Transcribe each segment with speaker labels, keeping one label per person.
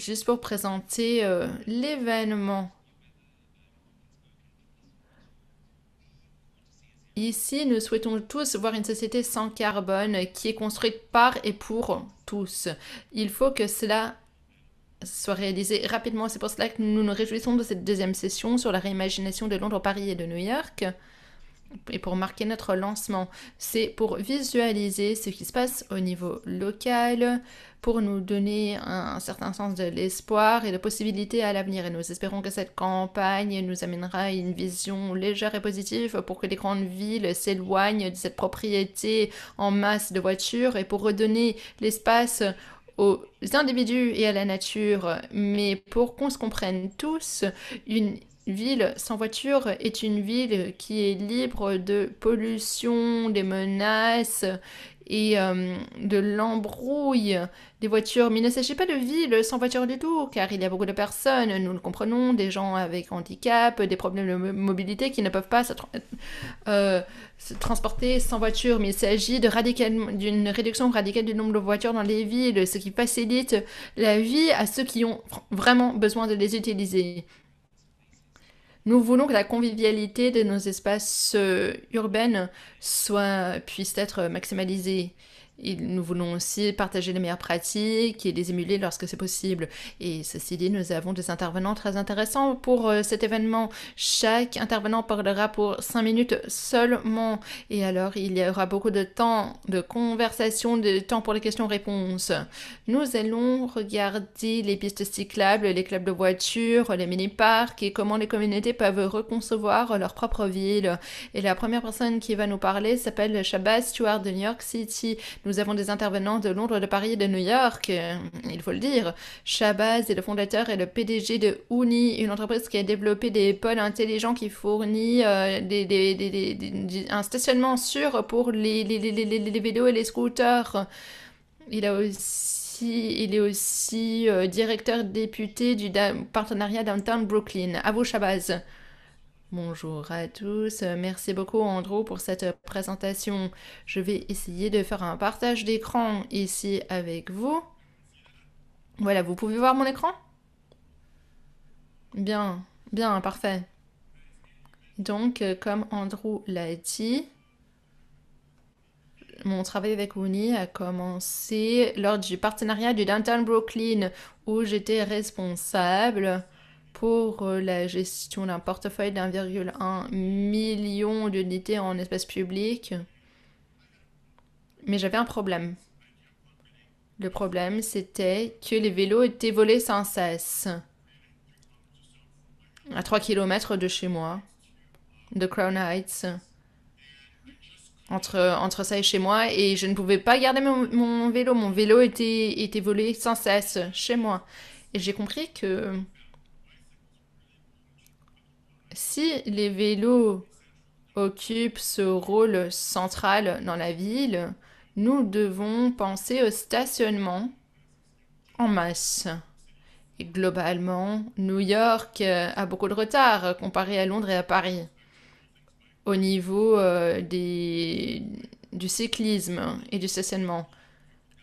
Speaker 1: juste pour présenter l'événement. Ici, nous souhaitons tous voir une société sans carbone qui est construite par et pour tous. Il faut que cela soit réalisé rapidement. C'est pour cela que nous nous réjouissons de cette deuxième session sur la réimagination de Londres, Paris et de New York. Et pour marquer notre lancement, c'est pour visualiser ce qui se passe au niveau local, pour nous donner un certain sens de l'espoir et de possibilités à l'avenir. Et nous espérons que cette campagne nous amènera à une vision légère et positive pour que les grandes villes s'éloignent de cette propriété en masse de voitures et pour redonner l'espace aux individus et à la nature. Mais pour qu'on se comprenne tous, une ville sans voiture est une ville qui est libre de pollution, des menaces et de l'embrouille des voitures. Mais il ne s'agit pas de ville sans voiture du tout, car il y a beaucoup de personnes, nous le comprenons, des gens avec handicap, des problèmes de mobilité qui ne peuvent pas se transporter sans voiture. Mais il s'agit d'une réduction radicale du nombre de voitures dans les villes, ce qui facilite la vie à ceux qui ont vraiment besoin de les utiliser. Nous voulons que la convivialité de nos espaces urbains puisse être maximalisée. Et nous voulons aussi partager les meilleures pratiques et les émuler lorsque c'est possible. Et ceci dit, nous avons des intervenants très intéressants pour cet événement. Chaque intervenant parlera pour 5 minutes seulement. Et alors, il y aura beaucoup de temps de conversation, de temps pour les questions-réponses. Nous allons regarder les pistes cyclables, les clubs de voitures, les mini-parcs et comment les communautés peuvent reconcevoir leur propre ville. Et la première personne qui va nous parler s'appelle Shabazz Stewart de New York City. Nous avons des intervenants de Londres, de Paris et de New York, il faut le dire. Shabazz est le fondateur et le PDG de Ooni, une entreprise qui a développé des pôles intelligents qui fournit un stationnement sûr pour les vélos et les scooters. Il est aussi directeur député du partenariat Downtown Brooklyn. À vous, Shabazz. Bonjour à tous, merci beaucoup Andrew pour cette présentation. Je vais essayer de faire un partage d'écran ici avec vous. Voilà, vous pouvez voir mon écran? Bien, bien, parfait. Donc, comme Andrew l'a dit, mon travail avec Ooni a commencé lors du partenariat du Downtown Brooklyn où j'étais responsable pour la gestion d'un portefeuille d'1,1 million d'unités en espace public. Mais j'avais un problème. Le problème, c'était que les vélos étaient volés sans cesse. À 3 km de chez moi, de Crown Heights. Entre ça et chez moi, et je ne pouvais pas garder mon vélo. Mon vélo était volé sans cesse chez moi. Et j'ai compris que si les vélos occupent ce rôle central dans la ville, nous devons penser au stationnement en masse. Et globalement, New York a beaucoup de retard comparé à Londres et à Paris au niveau du cyclisme et du stationnement.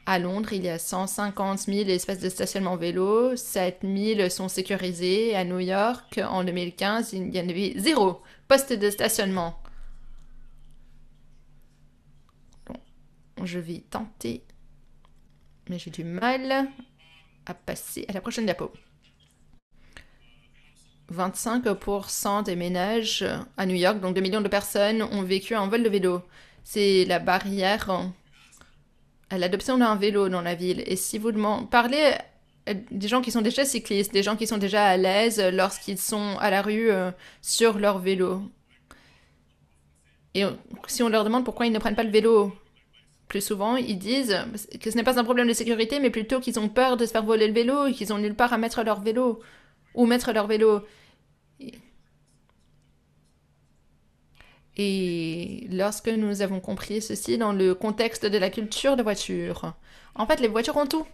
Speaker 1: À Londres, il y a 150 000 espaces de stationnement vélo, 7 000 sont sécurisés. À New York, en 2015, il y en avait 0 poste de stationnement. Bon, je vais tenter, mais j'ai du mal à passer à la prochaine diapo. 25% des ménages à New York, donc 2 millions de personnes, ont vécu un vol de vélo. C'est la barrière à l'adoption d'un vélo dans la ville. Et si vous parlez des gens qui sont déjà cyclistes, des gens qui sont déjà à l'aise lorsqu'ils sont à la rue sur leur vélo. Et si on leur demande pourquoi ils ne prennent pas le vélo plus souvent, ils disent que ce n'est pas un problème de sécurité, mais plutôt qu'ils ont peur de se faire voler le vélo et qu'ils ont nulle part à mettre leur vélo. Ou mettre leur vélo. Et lorsque nous avons compris ceci dans le contexte de la culture de voiture, en fait, les voitures ont tout.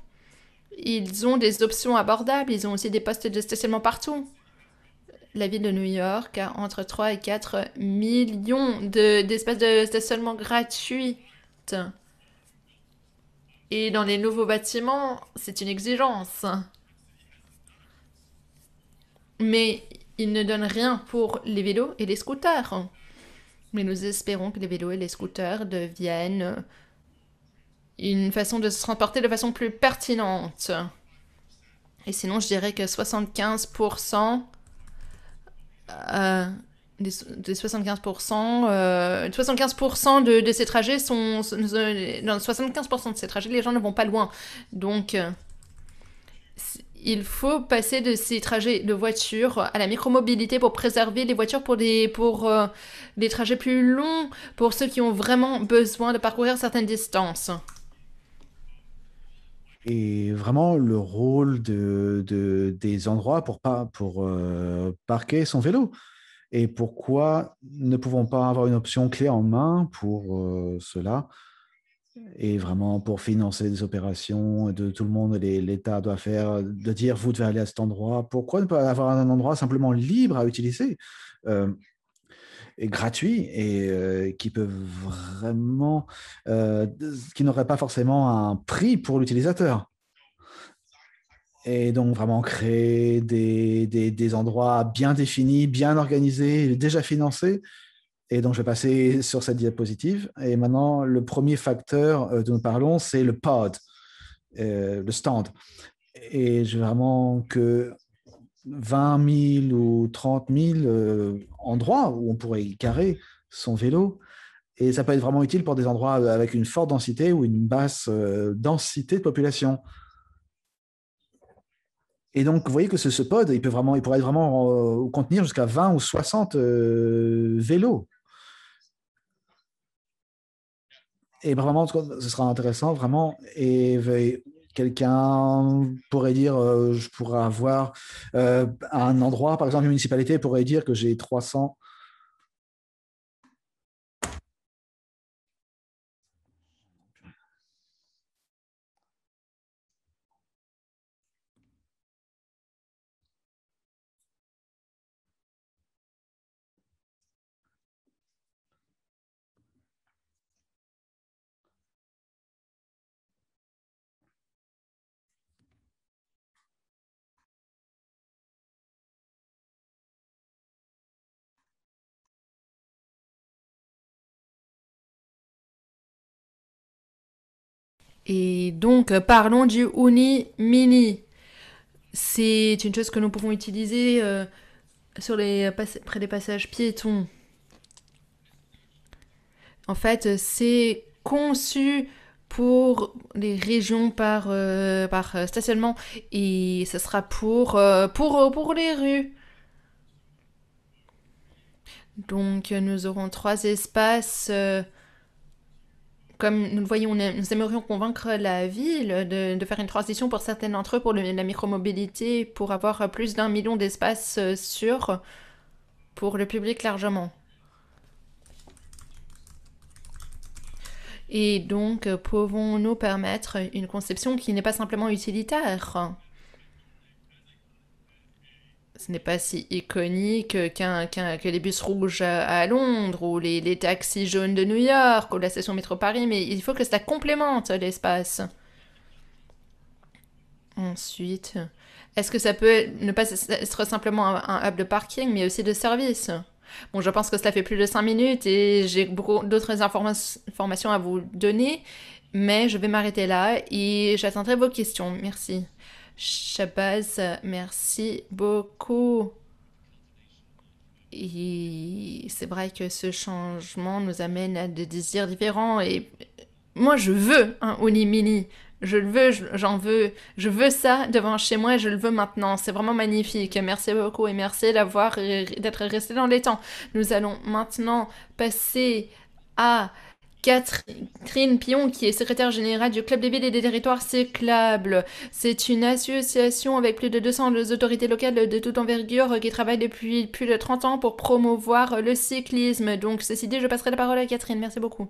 Speaker 1: Ils ont des options abordables, ils ont aussi des postes de stationnement partout. La ville de New York a entre 3 et 4 millions d'espaces de stationnement gratuits. Et dans les nouveaux bâtiments, c'est une exigence. Mais ils ne donnent rien pour les vélos et les scooters. Mais nous espérons que les vélos et les scooters deviennent une façon de se transporter de façon plus pertinente. Et sinon, je dirais que 75% euh, des 75%, 75% de ces trajets dans 75% de ces trajets, les gens ne vont pas loin. Donc, il faut passer de ces trajets de voiture à la micromobilité pour préserver les voitures pour des trajets plus longs, pour ceux qui ont vraiment besoin de parcourir certaines distances.
Speaker 2: Et vraiment le rôle des endroits pour parquer son vélo. Et pourquoi ne pouvons pas avoir une option clé en main pour cela et vraiment pour financer des opérations de tout le monde, l'État doit faire, de dire vous devez aller à cet endroit. Pourquoi ne pas avoir un endroit simplement libre à utiliser euh, et gratuit et qui peut vraiment, euh, qui n'aurait pas forcément un prix pour l'utilisateur? Et donc vraiment créer des endroits bien définis, bien organisés, déjà financés. Et donc je vais passer sur cette diapositive. Et maintenant, le premier facteur dont nous parlons, c'est le pod, le stand. Et je veux vraiment que 20 000 ou 30 000 endroits où on pourrait garer son vélo. Et ça peut être vraiment utile pour des endroits avec une forte densité ou une basse densité de population. Et donc, vous voyez que ce pod, il pourrait vraiment contenir jusqu'à 20 ou 60 vélos. Et vraiment, ce sera intéressant, vraiment. Et quelqu'un pourrait dire, je pourrais avoir un endroit, par exemple, une municipalité pourrait dire que j'ai 300.
Speaker 1: Et donc, parlons du Uni Mini. C'est une chose que nous pouvons utiliser près des passages piétons. En fait, c'est conçu pour les régions par stationnement et ce sera pour les rues. Donc, nous aurons trois espaces. Comme nous le voyons, nous aimerions convaincre la ville de faire une transition pour certaines d'entre eux pour la micromobilité, pour avoir plus d'un million d'espaces sûrs pour le public largement. Et donc, pouvons-nous permettre une conception qui n'est pas simplement utilitaire? Ce n'est pas si iconique que les bus rouges à Londres ou les taxis jaunes de New York ou la station métro Paris, mais il faut que cela complémente l'espace. Ensuite, est-ce que ça peut ne pas être simplement un hub de parking, mais aussi de service? Bon, je pense que cela fait plus de 5 minutes et j'ai beaucoup d'autres informations à vous donner, mais je vais m'arrêter là et j'attendrai vos questions. Merci. Shabazz, merci beaucoup. Et c'est vrai que ce changement nous amène à des désirs différents et moi je veux un Mini. Je le veux, j'en veux, je veux ça devant chez moi et je le veux maintenant. C'est vraiment magnifique. Merci beaucoup et merci d'être resté dans les temps. Nous allons maintenant passer à Catherine Pion, qui est secrétaire générale du Club des villes et des territoires cyclables. C'est une association avec plus de 200 autorités locales de toute envergure qui travaille depuis plus de 30 ans pour promouvoir le cyclisme. Donc, ceci dit, je passerai la parole à Catherine. Merci beaucoup.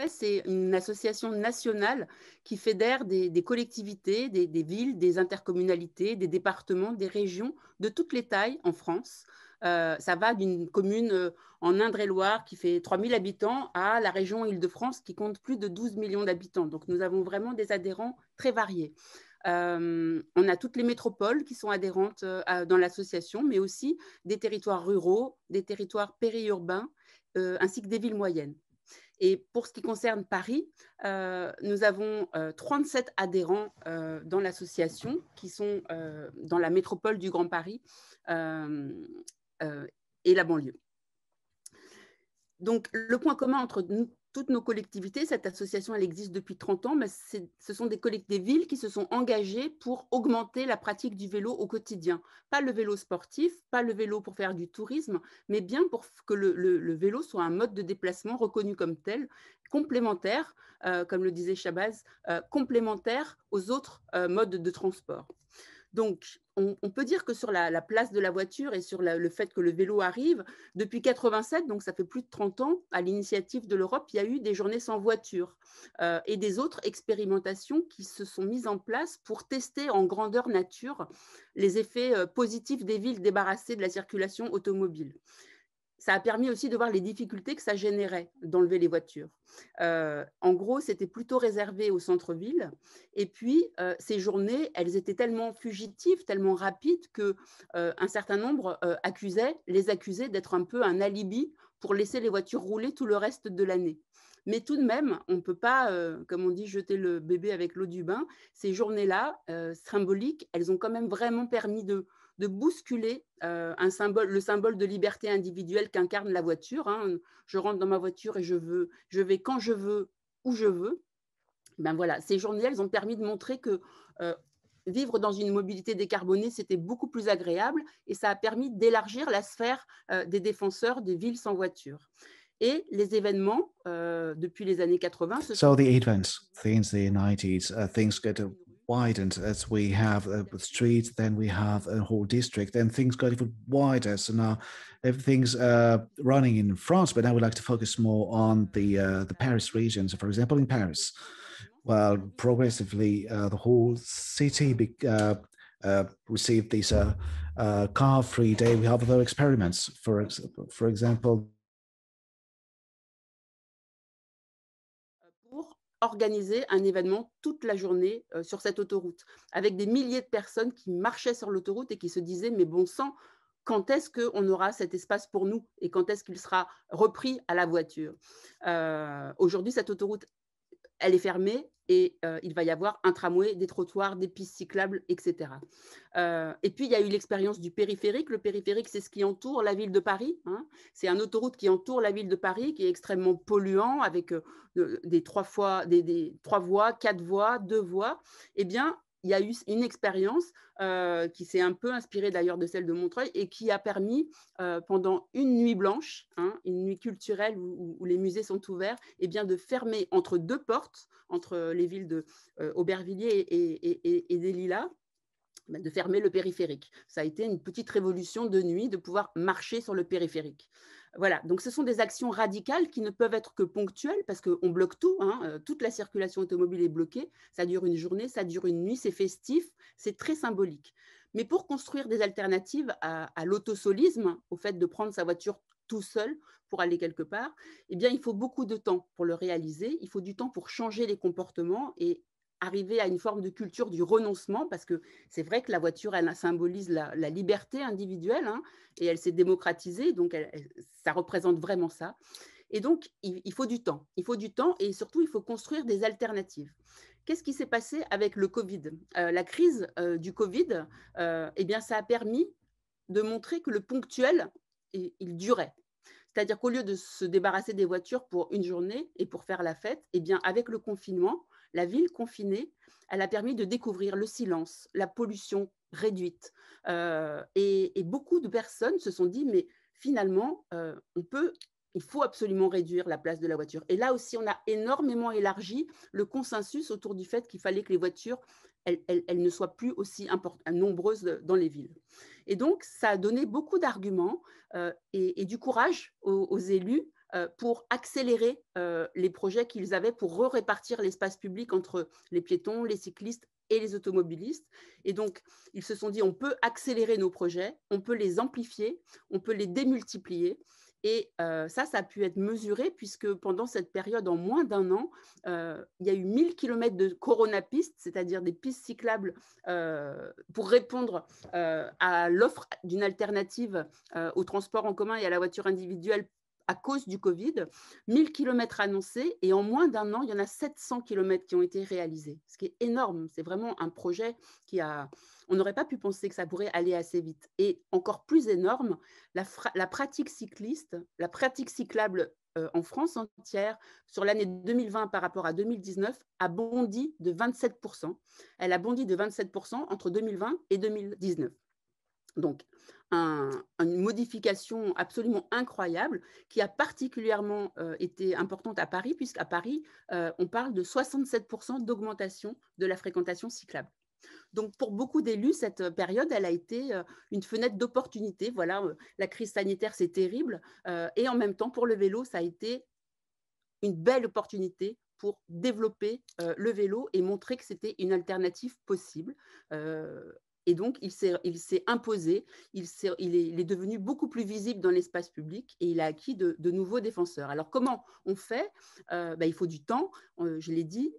Speaker 3: C'est une association nationale qui fédère des collectivités, des villes, des intercommunalités, des départements, des régions de toutes les tailles en France Ça va d'une commune en Indre-et-Loire qui fait 3000 habitants à la région Île-de-France qui compte plus de 12 millions d'habitants. Donc, nous avons vraiment des adhérents très variés. On a toutes les métropoles qui sont adhérentes dans l'association, mais aussi des territoires ruraux, des territoires périurbains, ainsi que des villes moyennes. Et pour ce qui concerne Paris, nous avons 37 adhérents dans l'association qui sont dans la métropole du Grand Paris et la banlieue. Donc, le point commun entre toutes nos collectivités, cette association, elle existe depuis 30 ans, mais ce sont des villes qui se sont engagées pour augmenter la pratique du vélo au quotidien. Pas le vélo sportif, pas le vélo pour faire du tourisme, mais bien pour que le vélo soit un mode de déplacement reconnu comme tel, complémentaire, comme le disait Chabaz, complémentaire aux autres modes de transport. Donc, on peut dire que sur la place de la voiture et sur le fait que le vélo arrive, depuis 87, donc ça fait plus de 30 ans, à l'initiative de l'Europe, il y a eu des journées sans voiture et des autres expérimentations qui se sont mises en place pour tester en grandeur nature les effets positifs des villes débarrassées de la circulation automobile. Ça a permis aussi de voir les difficultés que ça générait d'enlever les voitures. En gros, c'était plutôt réservé au centre-ville. Et puis, ces journées, elles étaient tellement fugitives, tellement rapides qu'un certain nombre les accusaient d'être un peu un alibi pour laisser les voitures rouler tout le reste de l'année. Mais tout de même, on ne peut pas, comme on dit, jeter le bébé avec l'eau du bain. Ces journées-là, symboliques, elles ont quand même vraiment permis de bousculer le symbole de liberté individuelle qu'incarne la voiture. Hein. Je rentre dans ma voiture et je vais quand je veux, où je veux. Ben voilà, ces journées, elles ont permis de montrer que vivre dans une mobilité décarbonée, c'était beaucoup plus agréable et ça a permis d'élargir la sphère des défenseurs des villes sans voiture. Et les événements, depuis les années 80,
Speaker 2: So the events since the 90s, things get widened as we have the streets, then we have a whole district, and things got even wider. So now everything's running in France, but I would like to focus more on the Paris region. So, for example, in Paris, well, progressively the whole city received this car-free day. We have other experiments. For example,
Speaker 3: pour organiser un événement toute la journée sur cette autoroute, avec des milliers de personnes qui marchaient sur l'autoroute et qui se disaient, mais bon sang, quand est-ce qu'on aura cet espace pour nous et quand est-ce qu'il sera repris à la voiture? Aujourd'hui, cette autoroute, elle est fermée et il va y avoir un tramway, des trottoirs, des pistes cyclables, etc. Et puis, il y a eu l'expérience du périphérique. Le périphérique, c'est ce qui entoure la ville de Paris. Hein. C'est une autoroute qui entoure la ville de Paris, qui est extrêmement polluant, avec des 3 voies, 4 voies, 2 voies. Eh bien, il y a eu une expérience qui s'est un peu inspirée d'ailleurs de celle de Montreuil et qui a permis pendant une nuit blanche, hein, une nuit culturelle où les musées sont ouverts, eh bien, de fermer entre 2 portes, entre les villes de Aubervilliers et des Lilas, de fermer le périphérique. Ça a été une petite révolution de nuit de pouvoir marcher sur le périphérique. Voilà, donc ce sont des actions radicales qui ne peuvent être que ponctuelles parce qu'on bloque tout, hein, toute la circulation automobile est bloquée, ça dure une journée, ça dure une nuit, c'est festif, c'est très symbolique. Mais pour construire des alternatives à l'autosolisme, au fait de prendre sa voiture tout seul pour aller quelque part, eh bien, il faut beaucoup de temps pour le réaliser, il faut du temps pour changer les comportements et arriver à une forme de culture du renoncement, parce que c'est vrai que la voiture, elle symbolise la liberté individuelle, hein, et elle s'est démocratisée, donc ça représente vraiment ça. Et donc, il faut du temps. Il faut du temps et surtout, il faut construire des alternatives. Qu'est-ce qui s'est passé avec le Covid? La crise du Covid, eh bien, ça a permis de montrer que le ponctuel, il durait. C'est-à-dire qu'au lieu de se débarrasser des voitures pour une journée et pour faire la fête, eh bien, avec le confinement, la ville confinée, elle a permis de découvrir le silence, la pollution réduite. Et beaucoup de personnes se sont dit, mais finalement, il faut absolument réduire la place de la voiture. Et là aussi, on a énormément élargi le consensus autour du fait qu'il fallait que les voitures, elles ne soient plus aussi nombreuses dans les villes. Et donc, ça a donné beaucoup d'arguments et du courage aux élus pour accélérer les projets qu'ils avaient pour répartir l'espace public entre les piétons, les cyclistes et les automobilistes. Et donc, ils se sont dit, on peut accélérer nos projets, on peut les amplifier, on peut les démultiplier. Et ça a pu être mesuré puisque pendant cette période, en moins d'un an, il y a eu 1000 km de coronapistes, c'est-à-dire des pistes cyclables pour répondre à l'offre d'une alternative au transport en commun et à la voiture individuelle à cause du Covid, 1000 km annoncés et en moins d'un an, il y en a 700 km qui ont été réalisés, ce qui est énorme. C'est vraiment un projet on n'aurait pas pu penser que ça pourrait aller assez vite. Et encore plus énorme, la pratique cycliste, la pratique cyclable en France entière, sur l'année 2020 par rapport à 2019, a bondi de 27%. Elle a bondi de 27% entre 2020 et 2019. Donc, une modification absolument incroyable qui a particulièrement été importante à Paris, puisqu'à Paris, on parle de 67% d'augmentation de la fréquentation cyclable. Donc, pour beaucoup d'élus, cette période, elle a été une fenêtre d'opportunité. Voilà, la crise sanitaire, c'est terrible. Et en même temps, pour le vélo, ça a été une belle opportunité pour développer le vélo et montrer que c'était une alternative possible. Et donc, il s'est imposé, il est devenu beaucoup plus visible dans l'espace public et il a acquis de nouveaux défenseurs. Alors, comment on fait? Il faut du temps, je l'ai dit.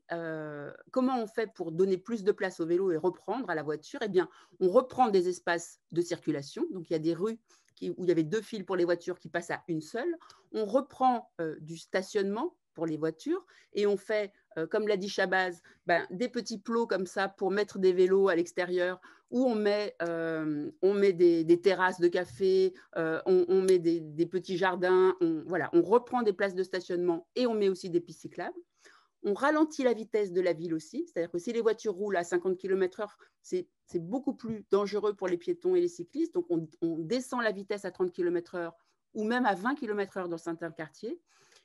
Speaker 3: Comment on fait pour donner plus de place au vélo et reprendre à la voiture? Eh bien, on reprend des espaces de circulation. Donc, il y a des rues où il y avait 2 files pour les voitures qui passent à une seule. On reprend du stationnement pour les voitures et on fait, comme l'a dit Shabazz, des petits plots comme ça pour mettre des vélos à l'extérieur où on met des terrasses de café, on met des petits jardins, on reprend des places de stationnement et on met aussi des pistes cyclables. On ralentit la vitesse de la ville aussi, c'est-à-dire que si les voitures roulent à 50 km/h, c'est beaucoup plus dangereux pour les piétons et les cyclistes. Donc, on descend la vitesse à 30 km/h ou même à 20 km/h dans certains quartiers.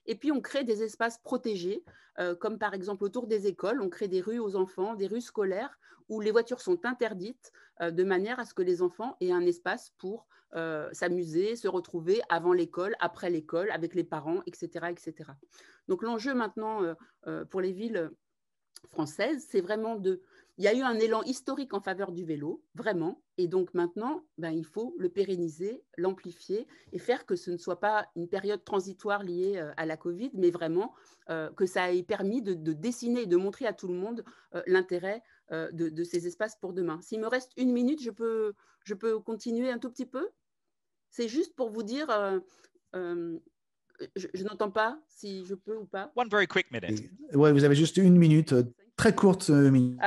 Speaker 3: Et puis, on crée des espaces protégés, comme par exemple autour des écoles. On crée des rues aux enfants, des rues scolaires, où les voitures sont interdites, de manière à ce que les enfants aient un espace pour s'amuser, se retrouver avant l'école, après l'école, avec les parents, etc. etc. Donc, l'enjeu maintenant pour les villes françaises, c'est vraiment il y a eu un élan historique en faveur du vélo, vraiment, et donc maintenant, il faut le pérenniser, l'amplifier et faire que ce ne soit pas une période transitoire liée à la Covid, mais vraiment que ça ait permis de dessiner et de montrer à tout le monde l'intérêt de ces espaces pour demain. S'il me reste 1 minute, je peux continuer un tout petit peu? C'est juste pour vous dire, je n'entends pas si je peux ou pas.
Speaker 4: One very quick minute.
Speaker 2: Ouais, vous avez juste 1 minute, très courte minute.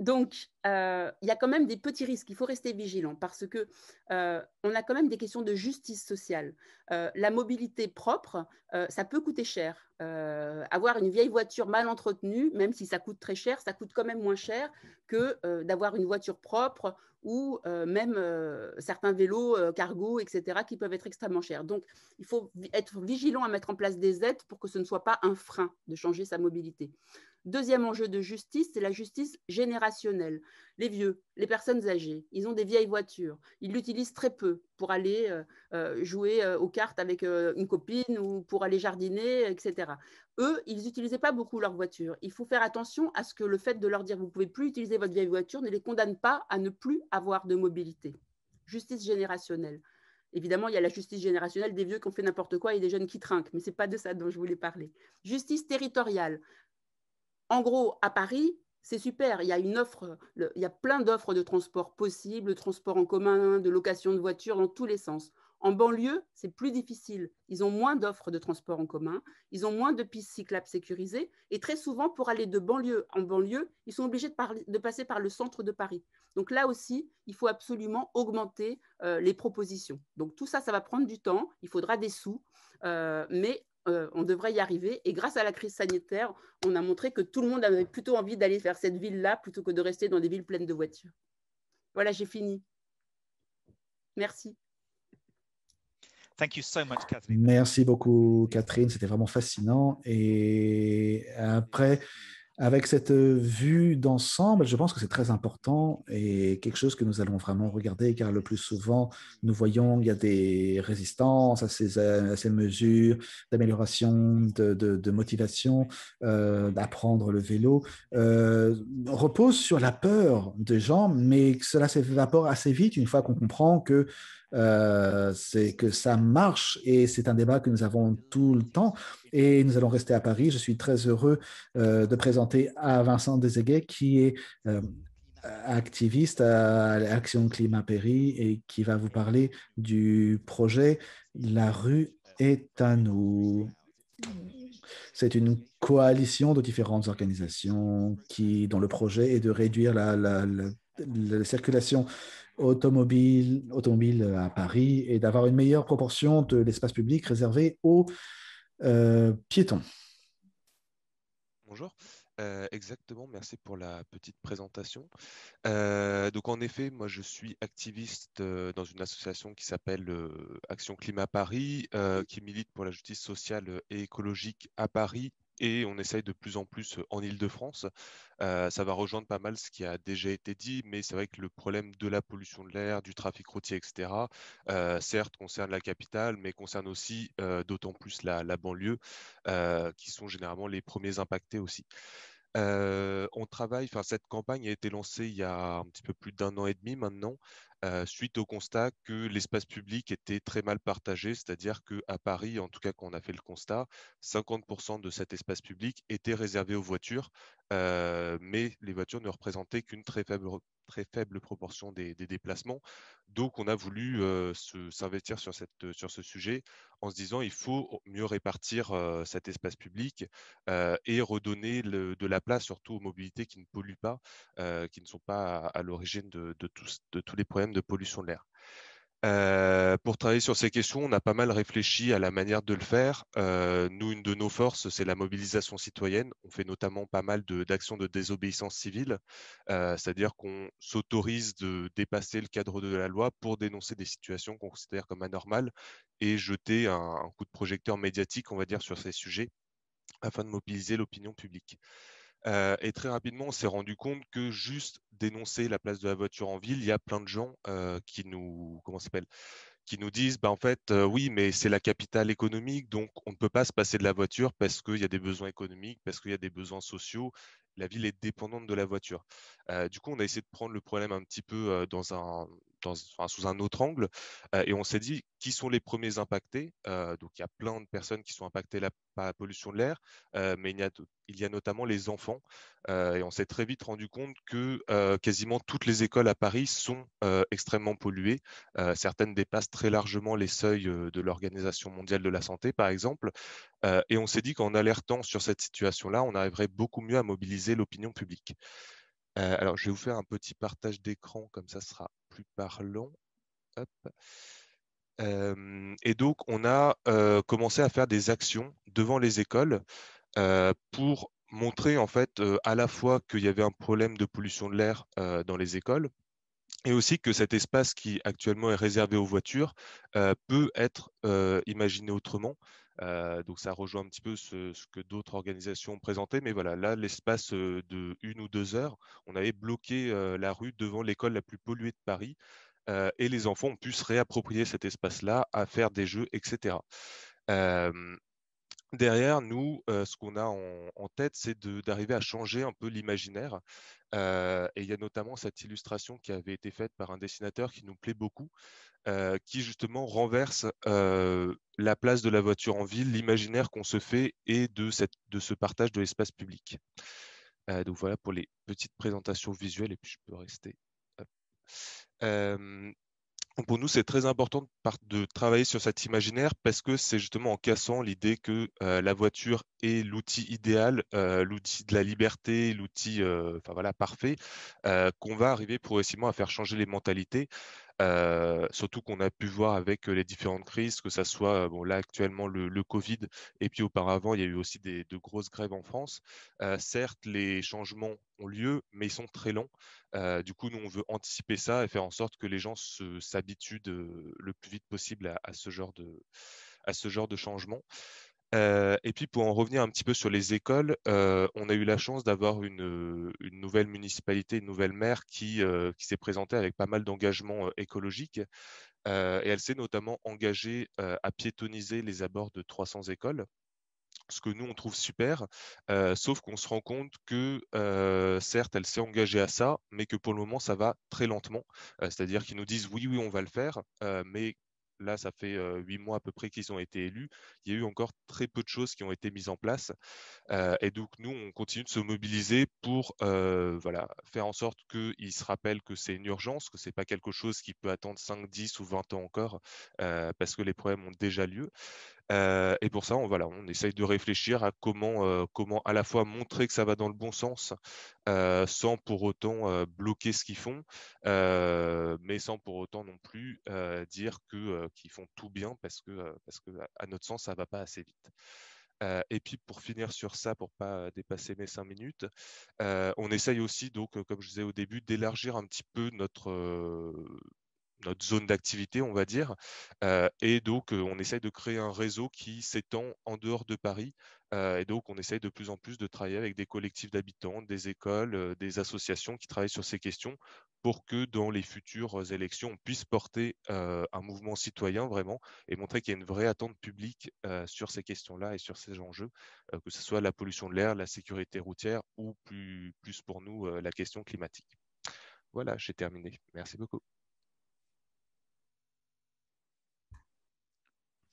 Speaker 3: Donc, il y a quand même des petits risques. Il faut rester vigilant parce que on a quand même des questions de justice sociale. La mobilité propre, ça peut coûter cher. Avoir une vieille voiture mal entretenue, même si ça coûte très cher, ça coûte quand même moins cher que d'avoir une voiture propre ou même certains vélos cargo, etc., qui peuvent être extrêmement chers. Donc, il faut être vigilant à mettre en place des aides pour que ce ne soit pas un frein de changer sa mobilité. Deuxième enjeu de justice, c'est la justice générationnelle. Les vieux, les personnes âgées, ils ont des vieilles voitures. Ils l'utilisent très peu pour aller jouer aux cartes avec une copine ou pour aller jardiner, etc. Eux, ils n'utilisaient pas beaucoup leur voiture. Il faut faire attention à ce que le fait de leur dire « vous ne pouvez plus utiliser votre vieille voiture » ne les condamne pas à ne plus avoir de mobilité. Justice générationnelle. Évidemment, il y a la justice générationnelle des vieux qui ont fait n'importe quoi et des jeunes qui trinquent, mais ce n'est pas de ça dont je voulais parler. Justice territoriale. En gros, à Paris, c'est super. Il y a plein d'offres de transport possibles, de transport en commun, de location de voitures dans tous les sens. En banlieue, c'est plus difficile. Ils ont moins d'offres de transport en commun, ils ont moins de pistes cyclables sécurisées et très souvent, pour aller de banlieue en banlieue, ils sont obligés de passer par le centre de Paris. Donc là aussi, il faut absolument augmenter les propositions. Donc tout ça, ça va prendre du temps, il faudra des sous, mais on devrait y arriver. Et grâce à la crise sanitaire, on a montré que tout le monde avait plutôt envie d'aller vers cette ville-là plutôt que de rester dans des villes pleines de voitures. Voilà, j'ai fini. Merci.
Speaker 4: Thank you so much, Kathleen.
Speaker 2: Merci beaucoup, Catherine. C'était vraiment fascinant. Et après, avec cette vue d'ensemble, je pense que c'est très important et quelque chose que nous allons vraiment regarder car le plus souvent, nous voyons qu'il y a des résistances à ces mesures d'amélioration, de motivation, d'apprendre le vélo, repose sur la peur des gens, mais que cela s'évapore assez vite une fois qu'on comprend que c'est que ça marche et c'est un débat que nous avons tout le temps et nous allons rester à Paris. Je suis très heureux de présenter à Vincent Deséguet qui est activiste à Action Climat Paris et qui va vous parler du projet La rue est à nous. C'est une coalition de différentes organisations dont le projet est de réduire la circulation automobile à Paris et d'avoir une meilleure proportion de l'espace public réservé aux piétons.
Speaker 5: Bonjour. Exactement, merci pour la petite présentation. Donc en effet, moi je suis activiste dans une association qui s'appelle Action Climat Paris, qui milite pour la justice sociale et écologique à Paris. Et on essaye de plus en plus en Île-de-France. Ça va rejoindre pas mal ce qui a déjà été dit, mais c'est vrai que le problème de la pollution de l'air, du trafic routier, etc., certes concerne la capitale, mais concerne aussi d'autant plus la banlieue, qui sont généralement les premiers impactés aussi. On travaille, enfin cette campagne a été lancée il y a un petit peu plus d'un an et demi maintenant, suite au constat que l'espace public était très mal partagé, c'est-à-dire qu'à Paris, en tout cas quand on a fait le constat, 50% de cet espace public était réservé aux voitures, mais les voitures ne représentaient qu'une très faible proportion des déplacements. Donc on a voulu s'investir sur ce sujet en se disant il faut mieux répartir cet espace public et redonner de la place surtout aux mobilités qui ne polluent pas, qui ne sont pas à l'origine de tous les problèmes de pollution de l'air. Pour travailler sur ces questions, on a pas mal réfléchi à la manière de le faire. Nous, une de nos forces, c'est la mobilisation citoyenne. On fait notamment pas mal d'actions de désobéissance civile, c'est-à-dire qu'on s'autorise de dépasser le cadre de la loi pour dénoncer des situations qu'on considère comme anormales et jeter un coup de projecteur médiatique, on va dire, sur ces sujets afin de mobiliser l'opinion publique. Et très rapidement, on s'est rendu compte que juste dénoncer la place de la voiture en ville, il y a plein de gens qui nous disent, bah, en fait, oui, mais c'est la capitale économique, donc on ne peut pas se passer de la voiture parce qu'il y a des besoins économiques, parce qu'il y a des besoins sociaux. La ville est dépendante de la voiture. Du coup, on a essayé de prendre le problème un petit peu sous un autre angle et on s'est dit qui sont les premiers impactés. Donc, il y a plein de personnes qui sont impactées par la pollution de l'air, mais il y a notamment les enfants. Et on s'est très vite rendu compte que quasiment toutes les écoles à Paris sont extrêmement polluées. Certaines dépassent très largement les seuils de l'Organisation mondiale de la santé, par exemple. Et on s'est dit qu'en alertant sur cette situation-là, on arriverait beaucoup mieux à mobiliser l'opinion publique. Alors, je vais vous faire un petit partage d'écran, comme ça sera plus parlant. Hop. Et donc, on a commencé à faire des actions devant les écoles pour montrer en fait à la fois qu'il y avait un problème de pollution de l'air dans les écoles, et aussi que cet espace qui actuellement est réservé aux voitures peut être imaginé autrement. Donc ça rejoint un petit peu ce que d'autres organisations ont présenté, mais voilà, là, l'espace de 1 ou 2 heures, on avait bloqué la rue devant l'école la plus polluée de Paris, et les enfants ont pu se réapproprier cet espace-là, à faire des jeux, etc. Derrière, nous, ce qu'on a en tête, c'est d'arriver à changer un peu l'imaginaire. Et il y a notamment cette illustration qui avait été faite par un dessinateur qui nous plaît beaucoup, qui justement renverse la place de la voiture en ville, l'imaginaire qu'on se fait et de ce partage de l'espace public. Donc voilà pour les petites présentations visuelles, et puis je peux rester. Hop. Pour nous, c'est très important de travailler sur cet imaginaire parce que c'est justement en cassant l'idée que la voiture est l'outil idéal, l'outil de la liberté, l'outil parfait, qu'on va arriver progressivement à faire changer les mentalités. Surtout qu'on a pu voir avec les différentes crises, que ça soit là actuellement le Covid, et puis auparavant il y a eu aussi de grosses grèves en France. Certes, les changements ont lieu, mais ils sont très lents. Du coup, nous on veut anticiper ça et faire en sorte que les gens s'habituent le plus vite possible à ce genre de changement. Et puis pour en revenir un petit peu sur les écoles, on a eu la chance d'avoir une nouvelle municipalité, une nouvelle maire qui s'est présentée avec pas mal d'engagements écologiques. Et elle s'est notamment engagée à piétonniser les abords de 300 écoles, ce que nous, on trouve super, sauf qu'on se rend compte que, certes, elle s'est engagée à ça, mais que pour le moment, ça va très lentement. C'est-à-dire qu'ils nous disent, oui, oui, on va le faire, mais là, ça fait 8 mois à peu près qu'ils ont été élus. Il y a eu encore très peu de choses qui ont été mises en place. Et donc, nous, on continue de se mobiliser pour voilà, faire en sorte qu'ils se rappellent que c'est une urgence, que ce n'est pas quelque chose qui peut attendre 5, 10 ou 20 ans encore, parce que les problèmes ont déjà lieu. Et pour ça, voilà, on essaye de réfléchir à comment à la fois montrer que ça va dans le bon sens, sans pour autant bloquer ce qu'ils font, mais sans pour autant non plus dire qu'ils font tout bien parce que à notre sens, ça va pas assez vite. Et puis pour finir sur ça, pour pas dépasser mes 5 minutes, on essaye aussi, donc, comme je disais au début, d'élargir un petit peu notre zone d'activité, on va dire. Et donc, on essaye de créer un réseau qui s'étend en dehors de Paris. Et donc, on essaye de plus en plus de travailler avec des collectifs d'habitants, des écoles, des associations qui travaillent sur ces questions pour que dans les futures élections, on puisse porter un mouvement citoyen vraiment et montrer qu'il y a une vraie attente publique sur ces questions-là et sur ces enjeux, que ce soit la pollution de l'air, la sécurité routière ou plus pour nous, la question climatique. Voilà, j'ai terminé. Merci beaucoup.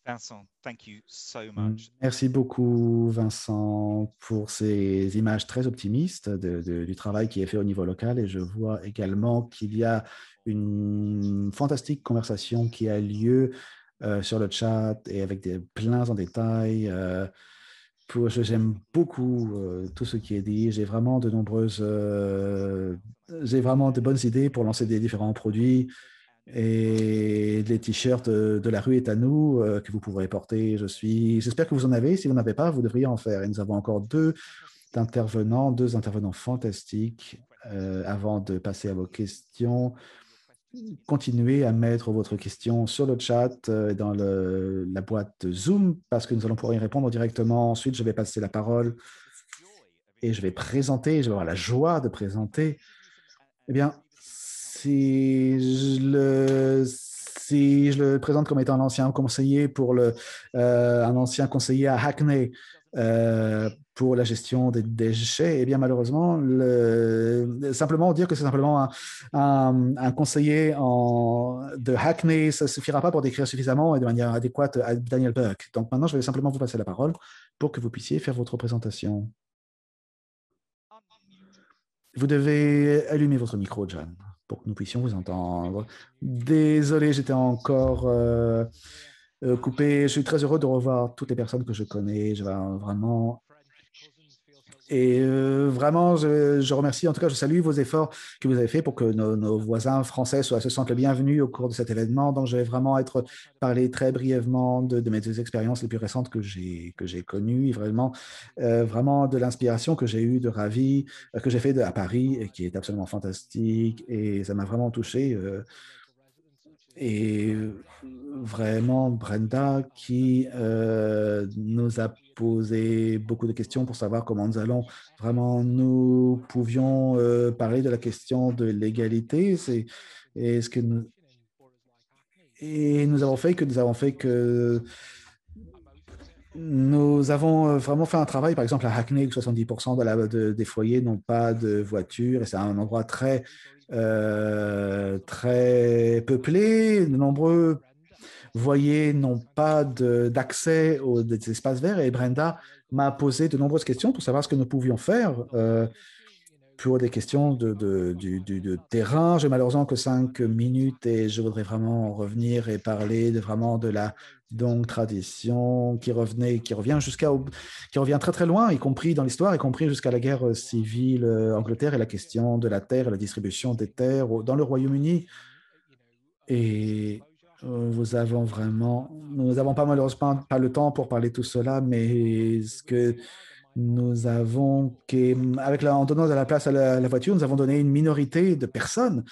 Speaker 4: Vincent, thank you so much.
Speaker 2: Merci beaucoup, Vincent, pour ces images très optimistes du travail qui est fait au niveau local. Et je vois également qu'il y a une fantastique conversation qui a lieu sur le chat et avec plein en détails. J'aime beaucoup tout ce qui est dit. J'ai vraiment de bonnes idées pour lancer des différents produits. Et les t-shirts de la rue est à nous que vous pourrez porter. J'espère que vous en avez. Si vous n'avez pas, vous devriez en faire. Et nous avons encore deux intervenants fantastiques. Avant de passer à vos questions, continuez à mettre votre question sur le chat dans la boîte Zoom parce que nous allons pouvoir y répondre directement. Ensuite, je vais passer la parole et je vais avoir la joie de présenter. Eh bien, si je le présente comme étant un ancien conseiller un ancien conseiller à Hackney pour la gestion des déchets, eh bien malheureusement, simplement dire que c'est simplement un conseiller de Hackney, ça ne suffira pas pour décrire suffisamment et de manière adéquate à Daniel Burke. Donc maintenant, je vais simplement vous passer la parole pour que vous puissiez faire votre présentation. Vous devez allumer votre micro, John, pour que nous puissions vous entendre. Désolé, j'étais encore coupé. Je suis très heureux de revoir toutes les personnes que je connais. Je vais vraiment... Et vraiment, je remercie, en tout cas, je salue vos efforts que vous avez faits pour que nos voisins français se sentent les bienvenus au cours de cet événement. Donc, je vais vraiment parler très brièvement de mes expériences les plus récentes que j'ai connues, et vraiment de l'inspiration que j'ai eue de Ravi, que j'ai fait à Paris, et qui est absolument fantastique. Et ça m'a vraiment touché. Et vraiment, Brenda, qui nous a posé beaucoup de questions pour savoir comment nous pouvions parler de la question de l'égalité. Et ce que nous avons fait que nous avons vraiment fait un travail, par exemple à Hackney, 70% des foyers n'ont pas de voiture et c'est un endroit très peuplé. De nombreux foyers n'ont pas d'accès aux des espaces verts et Brenda m'a posé de nombreuses questions pour savoir ce que nous pouvions faire pour des questions de terrain. J'ai malheureusement que 5 minutes et je voudrais vraiment revenir et parler vraiment de la tradition qui revient très très loin, y compris dans l'histoire, y compris jusqu'à la guerre civile Angleterre et la question de la terre et la distribution des terres dans le Royaume-Uni. Et nous n'avons pas malheureusement pas le temps pour parler de tout cela, mais ce que nous avons, en donnant de la place à la voiture, nous avons donné une minorité de personnes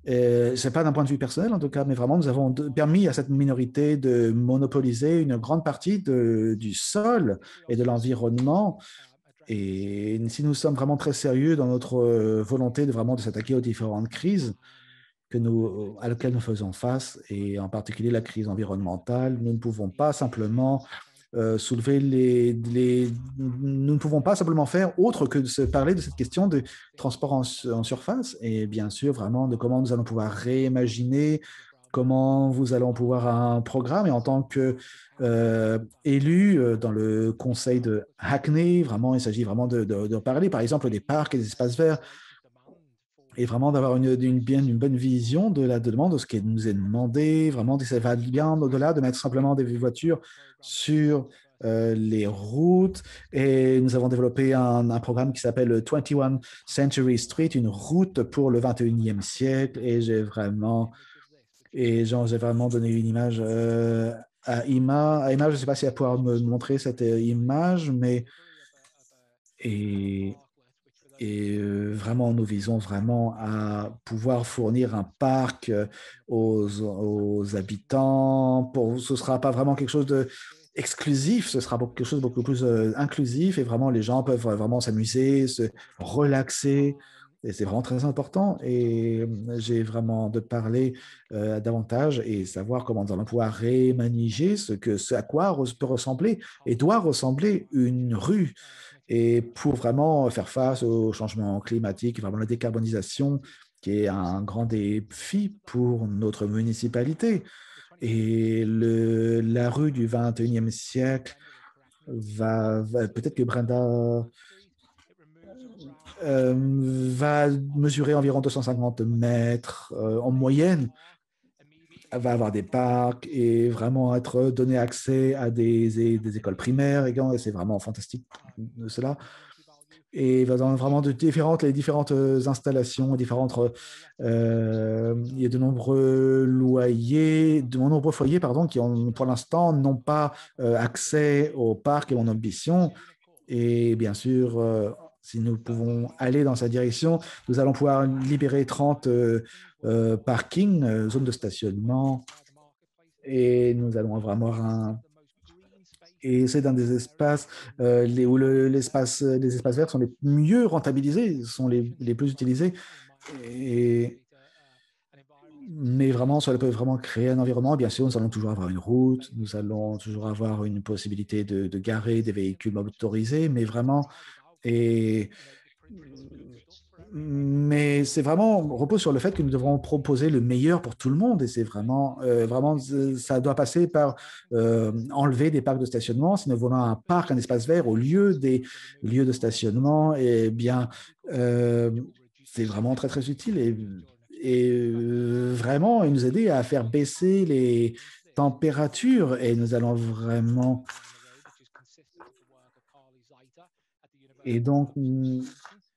Speaker 2: Ce n'est pas d'un point de vue personnel en tout cas, mais vraiment nous avons permis à cette minorité de monopoliser une grande partie du sol et de l'environnement. Et si nous sommes vraiment très sérieux dans notre volonté de s'attaquer aux différentes crises à laquelle nous faisons face, et en particulier la crise environnementale, nous ne pouvons pas simplement nous ne pouvons pas simplement faire autre que de se parler de cette question de transport en surface et bien sûr vraiment de comment nous allons pouvoir réimaginer, comment vous allons pouvoir un programme. Et en tant que élu dans le conseil de Hackney, vraiment, il s'agit vraiment de parler par exemple des parcs et des espaces verts et vraiment d'avoir une bonne vision de la demande, de ce qui nous est demandé, vraiment ça va bien au-delà de mettre simplement des voitures sur les routes. Et nous avons développé un programme qui s'appelle 21 Century Street, une route pour le 21e siècle. Et j'ai vraiment donné une image à Ima. Je ne sais pas si elle va pouvoir me montrer cette image, mais et vraiment, nous visons vraiment à pouvoir fournir un parc aux habitants. Ce ne sera pas vraiment quelque chose d'exclusif, ce sera quelque chose de beaucoup plus inclusif et vraiment, les gens peuvent vraiment s'amuser, se relaxer. Et c'est vraiment très important. Et j'ai vraiment de parler davantage et savoir comment nous allons pouvoir rémaniger ce à quoi peut ressembler et doit ressembler une rue. Et pour vraiment faire face au changement climatique, vraiment la décarbonisation, qui est un grand défi pour notre municipalité. Et la rue du 21e siècle peut-être que Brenda va mesurer environ 250 mètres en moyenne. Elle va avoir des parcs et vraiment être donné accès à des écoles primaires. Et c'est vraiment fantastique cela. Et dans vraiment les différentes installations, il y a de nombreux foyers pardon, qui pour l'instant n'ont pas accès au parc et mon ambition. Et bien sûr, si nous pouvons aller dans cette direction, nous allons pouvoir libérer 30 parkings, zones de stationnement, et nous allons vraiment avoir et c'est dans des espaces où les espaces verts sont les mieux rentabilisés, sont les plus utilisés. Mais vraiment, ça peut vraiment créer un environnement. Bien sûr, nous allons toujours avoir une route, nous allons toujours avoir une possibilité de garer des véhicules motorisés, mais vraiment, mais c'est vraiment repose sur le fait que nous devrons proposer le meilleur pour tout le monde et c'est vraiment, ça doit passer par enlever des parcs de stationnement. Si nous voulons un parc, un espace vert au lieu des lieux de stationnement, et bien, c'est vraiment très, très utile et vraiment nous aider à faire baisser les températures et nous allons vraiment... Et donc,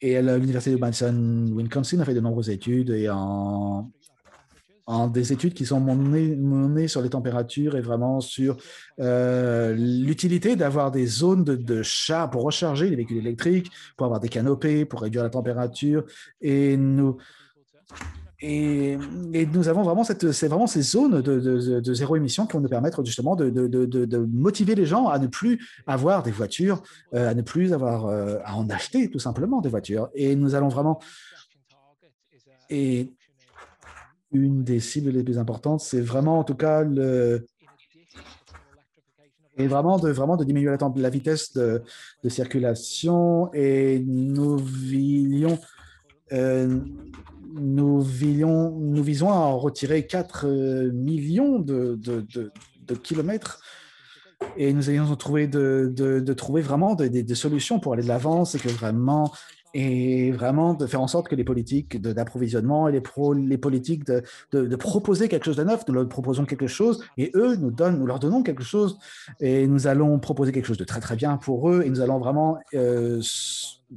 Speaker 2: et à l'Université de Madison-Wisconsin a fait de nombreuses études et des études qui sont menées sur les températures et vraiment sur l'utilité d'avoir des zones de charge pour recharger les véhicules électriques, pour avoir des canopées, pour réduire la température. Et nous avons vraiment ces zones de zéro émission qui vont nous permettre justement de motiver les gens à ne plus avoir des voitures, à ne plus avoir à en acheter tout simplement des voitures. Et nous allons vraiment... Et une des cibles les plus importantes, c'est vraiment en tout cas et vraiment de diminuer la vitesse de circulation. Et nous visons à en retirer 4 millions de kilomètres. Et nous ayons trouvé trouver vraiment des solutions pour aller de l'avant. C'est que vraiment... Et vraiment de faire en sorte que les politiques d'approvisionnement et les politiques de proposer quelque chose de neuf, nous leur proposons quelque chose et eux nous leur donnons quelque chose et nous allons proposer quelque chose de très très bien pour eux et nous allons vraiment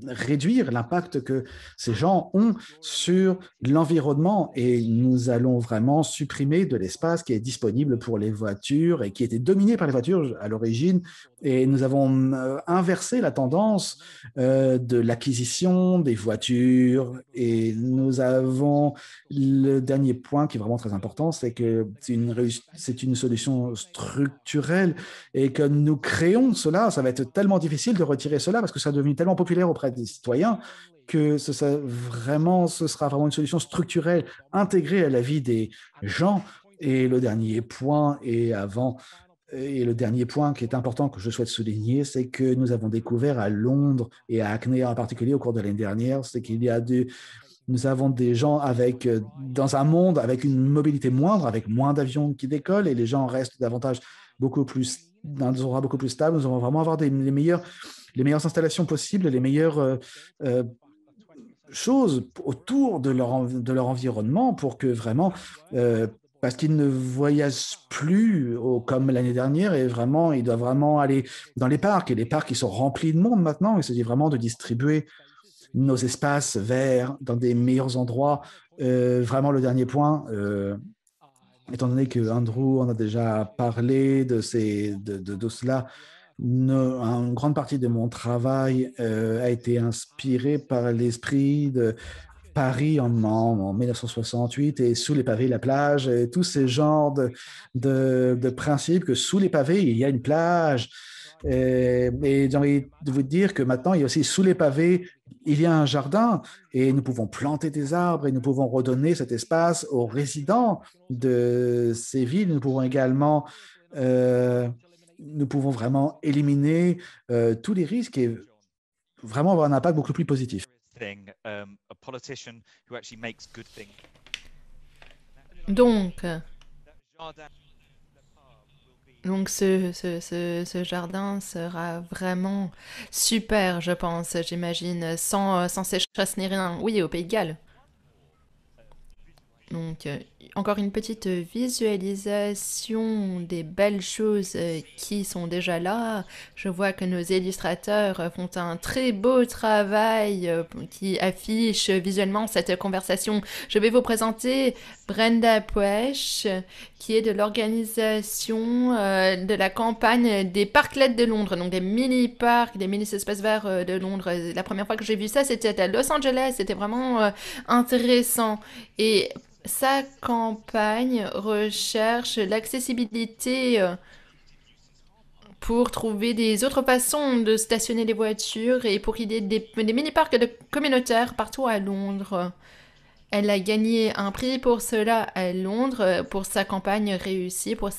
Speaker 2: réduire l'impact que ces gens ont sur l'environnement et nous allons vraiment supprimer de l'espace qui est disponible pour les voitures et qui était dominé par les voitures à l'origine et nous avons inversé la tendance de l'acquisition des voitures et nous avons le dernier point qui est vraiment très important, c'est que c'est une solution structurelle et que nous créons cela, ça va être tellement difficile de retirer cela parce que ça devient tellement populaire auprès des citoyens que ce sera vraiment une solution structurelle intégrée à la vie des gens. Et le dernier point, et le dernier point qui est important que je souhaite souligner, c'est que nous avons découvert à Londres et à Hackney en particulier au cours de l'année dernière, c'est qu'il y a nous avons des gens dans un monde avec une mobilité moindre, avec moins d'avions qui décollent et les gens restent davantage dans des endroits beaucoup plus stables. Nous allons vraiment avoir les meilleures installations possibles, les meilleures choses autour de leur environnement pour que vraiment, parce qu'ils ne voyagent plus comme l'année dernière et vraiment, ils doivent vraiment aller dans les parcs et les parcs, ils sont remplis de monde maintenant. Il s'agit vraiment de distribuer nos espaces verts dans des meilleurs endroits. Vraiment, le dernier point, étant donné que Andrew en a déjà parlé de cela, une grande partie de mon travail a été inspiré par l'esprit de Paris en 1968 et sous les pavés, la plage, et tous ces genres de principes que sous les pavés, il y a une plage. Et j'ai envie de vous dire que maintenant, il y a aussi sous les pavés, il y a un jardin et nous pouvons planter des arbres et nous pouvons redonner cet espace aux résidents de ces villes. Nous pouvons également, nous pouvons vraiment éliminer tous les risques et vraiment avoir un impact beaucoup plus positif.
Speaker 1: Donc ce jardin sera vraiment super, je pense, j'imagine, sans sécheresse ni rien. Oui, au Pays de Galles. Donc, encore une petite visualisation des belles choses qui sont déjà là. Je vois que nos illustrateurs font un très beau travail qui affiche visuellement cette conversation. Je vais vous présenter Brenda Puech, qui est de l'organisation de la campagne des parklets de Londres, donc des mini-parcs, des mini-espaces verts de Londres. La première fois que j'ai vu ça, c'était à Los Angeles. C'était vraiment intéressant. Et sa campagne recherche l'accessibilité pour trouver des autres façons de stationner les voitures et pour qu'il y ait des mini-parcs communautaires partout à Londres. Elle a gagné un prix pour cela à Londres, pour sa campagne réussie, pour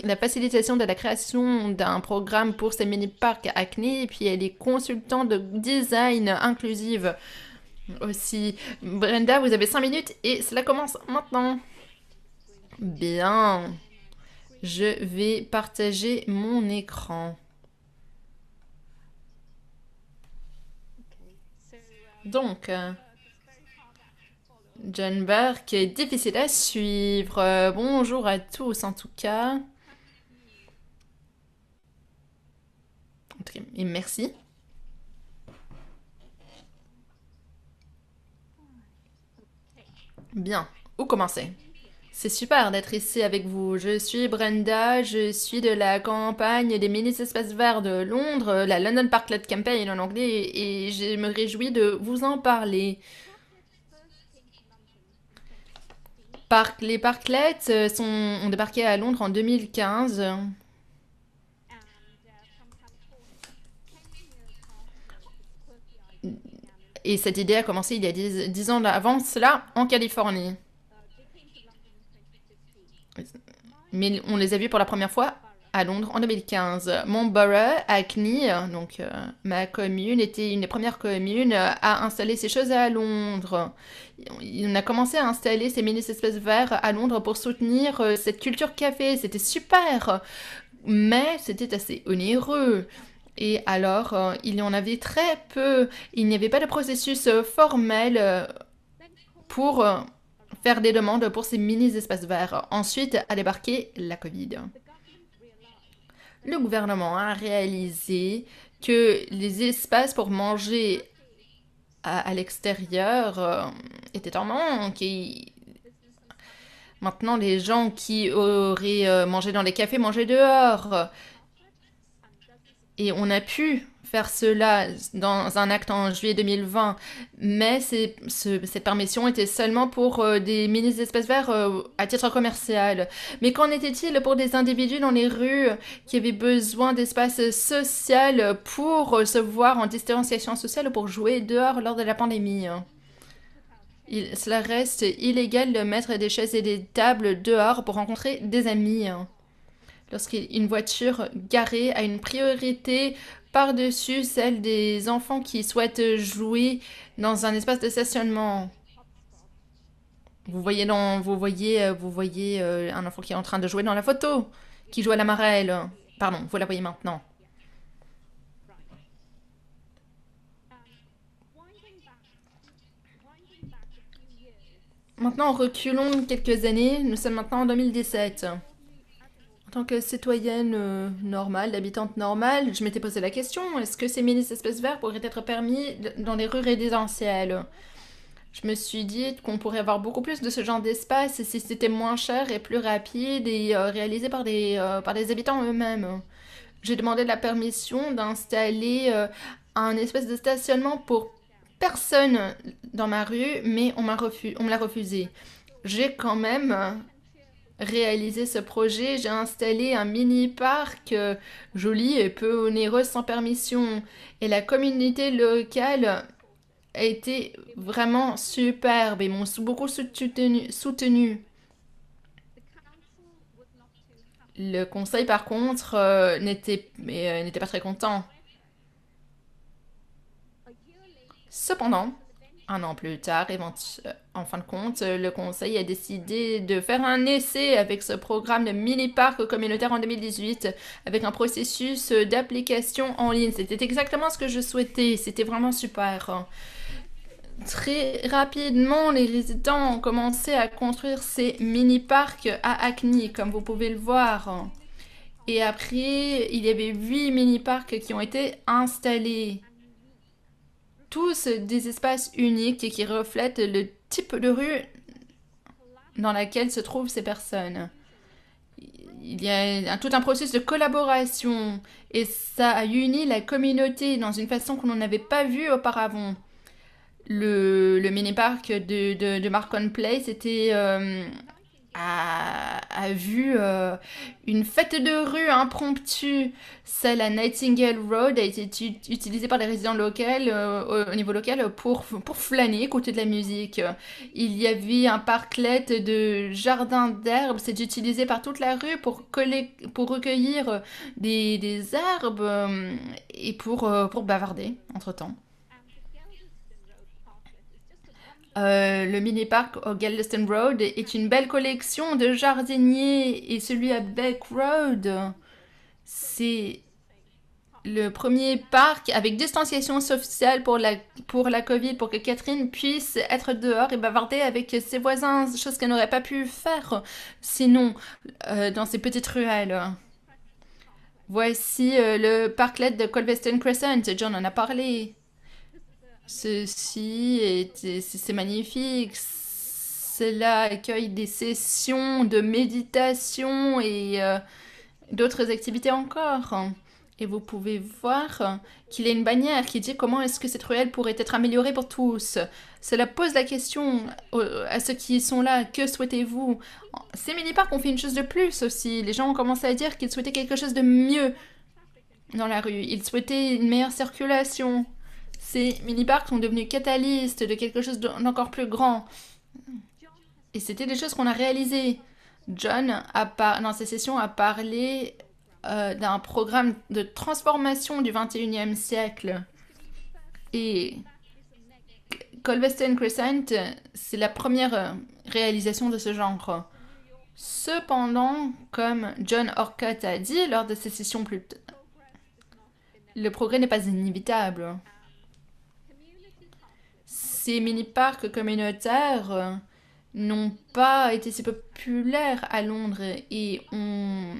Speaker 1: la facilitation de la création d'un programme pour ces mini-parcs à Hackney, et puis elle est consultante de design inclusive aussi. Brenda, vous avez 5 minutes et cela commence maintenant. Bien. Je vais partager mon écran. Donc, John Burke est difficile à suivre. Bonjour à tous en tout cas. Et merci. Bien, où commencer? C'est super d'être ici avec vous. Je suis Brenda, je suis de la campagne des mini-espaces verts de Londres, la London Parklet Campaign en anglais, et je me réjouis de vous en parler. Les parklets ont débarqué à Londres en 2015. Et cette idée a commencé il y a 10 ans avant cela en Californie. Mais on les a vus pour la première fois à Londres en 2015. Mon borough, Hackney, donc ma commune, était une des premières communes à installer ces choses à Londres. On a commencé à installer ces mini-espaces verts à Londres pour soutenir cette culture café. C'était super, mais c'était assez onéreux. Et alors, il y en avait très peu. Il n'y avait pas de processus formel pour faire des demandes pour ces mini-espaces verts. Ensuite a débarqué la Covid. Le gouvernement a réalisé que les espaces pour manger à l'extérieur était en manque. Maintenant, les gens qui auraient mangé dans les cafés mangeaient dehors. Et on a pu faire cela dans un acte en juillet 2020, mais cette permission était seulement pour des mini-espaces verts à titre commercial. Mais qu'en était-il pour des individus dans les rues qui avaient besoin d'espaces sociaux pour se voir en distanciation sociale ou pour jouer dehors lors de la pandémie? Cela reste illégal de mettre des chaises et des tables dehors pour rencontrer des amis. Lorsqu'une voiture garée a une priorité par-dessus celle des enfants qui souhaitent jouer dans un espace de stationnement. Vous voyez un enfant qui est en train de jouer dans la photo, qui joue à la marelle. Pardon, vous la voyez maintenant. Maintenant, reculons quelques années. Nous sommes maintenant en 2017. En tant que citoyenne normale, d'habitante normale, je m'étais posé la question, est-ce que ces mini-espaces verts pourraient être permis dans les rues résidentielles? Je me suis dit qu'on pourrait avoir beaucoup plus de ce genre d'espace si c'était moins cher et plus rapide et réalisé par les habitants eux-mêmes. J'ai demandé la permission d'installer un espèce de stationnement pour personne dans ma rue, mais on me l'a refusé. J'ai quand même réalisé ce projet. J'ai installé un mini-parc joli et peu onéreux sans permission. Et la communauté locale a été vraiment superbe et m'ont beaucoup soutenu. Le conseil, par contre, n'était pas très content. Cependant, un an plus tard, en fin de compte, le conseil a décidé de faire un essai avec ce programme de mini-parc communautaire en 2018 avec un processus d'application en ligne. C'était exactement ce que je souhaitais. C'était vraiment super. Très rapidement, les résidents ont commencé à construire ces mini-parcs à Hackney, comme vous pouvez le voir. Et après, il y avait 8 mini-parcs qui ont été installés. Tous des espaces uniques et qui reflètent le type de rue dans laquelle se trouvent ces personnes. Il y a tout un processus de collaboration et ça a uni la communauté dans une façon qu'on n'en avait pas vue auparavant. Le mini-parc de Marcon Place a vu une fête de rue impromptue. Celle à Nightingale Road a été utilisée par les résidents locaux au niveau local pour flâner, écouter de la musique. Il y avait un parklet de jardin d'herbes. C'est utilisé par toute la rue pour recueillir des herbes et pour bavarder entre-temps. Le mini-parc au Galveston Road est une belle collection de jardiniers et celui à Beck Road, c'est le premier parc avec distanciation sociale pour la COVID, pour que Catherine puisse être dehors et bavarder avec ses voisins, chose qu'elle n'aurait pas pu faire sinon dans ces petites ruelles. Voici le parklet de Colveston Crescent, John en a parlé. C'est magnifique. Cela accueille des sessions de méditation et d'autres activités encore. Et vous pouvez voir qu'il y a une bannière qui dit comment est-ce que cette ruelle pourrait être améliorée pour tous. Cela pose la question à ceux qui sont là, que souhaitez-vous? Ces mini-parcs ont fait une chose de plus aussi. Les gens ont commencé à dire qu'ils souhaitaient quelque chose de mieux dans la rue. Ils souhaitaient une meilleure circulation. Ces mini-parcs sont devenus catalystes de quelque chose d'encore plus grand. Et c'était des choses qu'on a réalisées. John, dans ses sessions, a parlé d'un programme de transformation du 21e siècle. Et Colveston Crescent, c'est la première réalisation de ce genre. Cependant, comme John Orcutt a dit lors de ses sessions plus tôt, le progrès n'est pas inévitable. Ces mini-parcs communautaires n'ont pas été si populaires à Londres et ont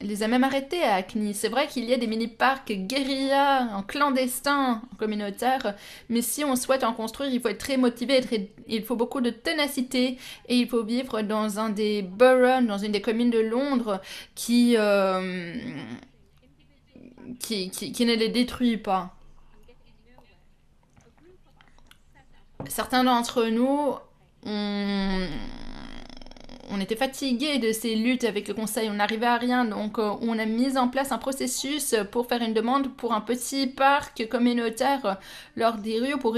Speaker 1: les a même arrêtés à Acne. C'est vrai qu'il y a des mini-parcs guérilla, en clandestin, en communautaire, mais si on souhaite en construire, il faut être très motivé, il faut beaucoup de ténacité, et il faut vivre dans un des boroughs, dans une des communes de Londres, qui ne les détruit pas. Certains d'entre nous, on était fatigués de ces luttes avec le conseil, on n'arrivait à rien, donc on a mis en place un processus pour faire une demande pour un petit parc communautaire lors des rues pour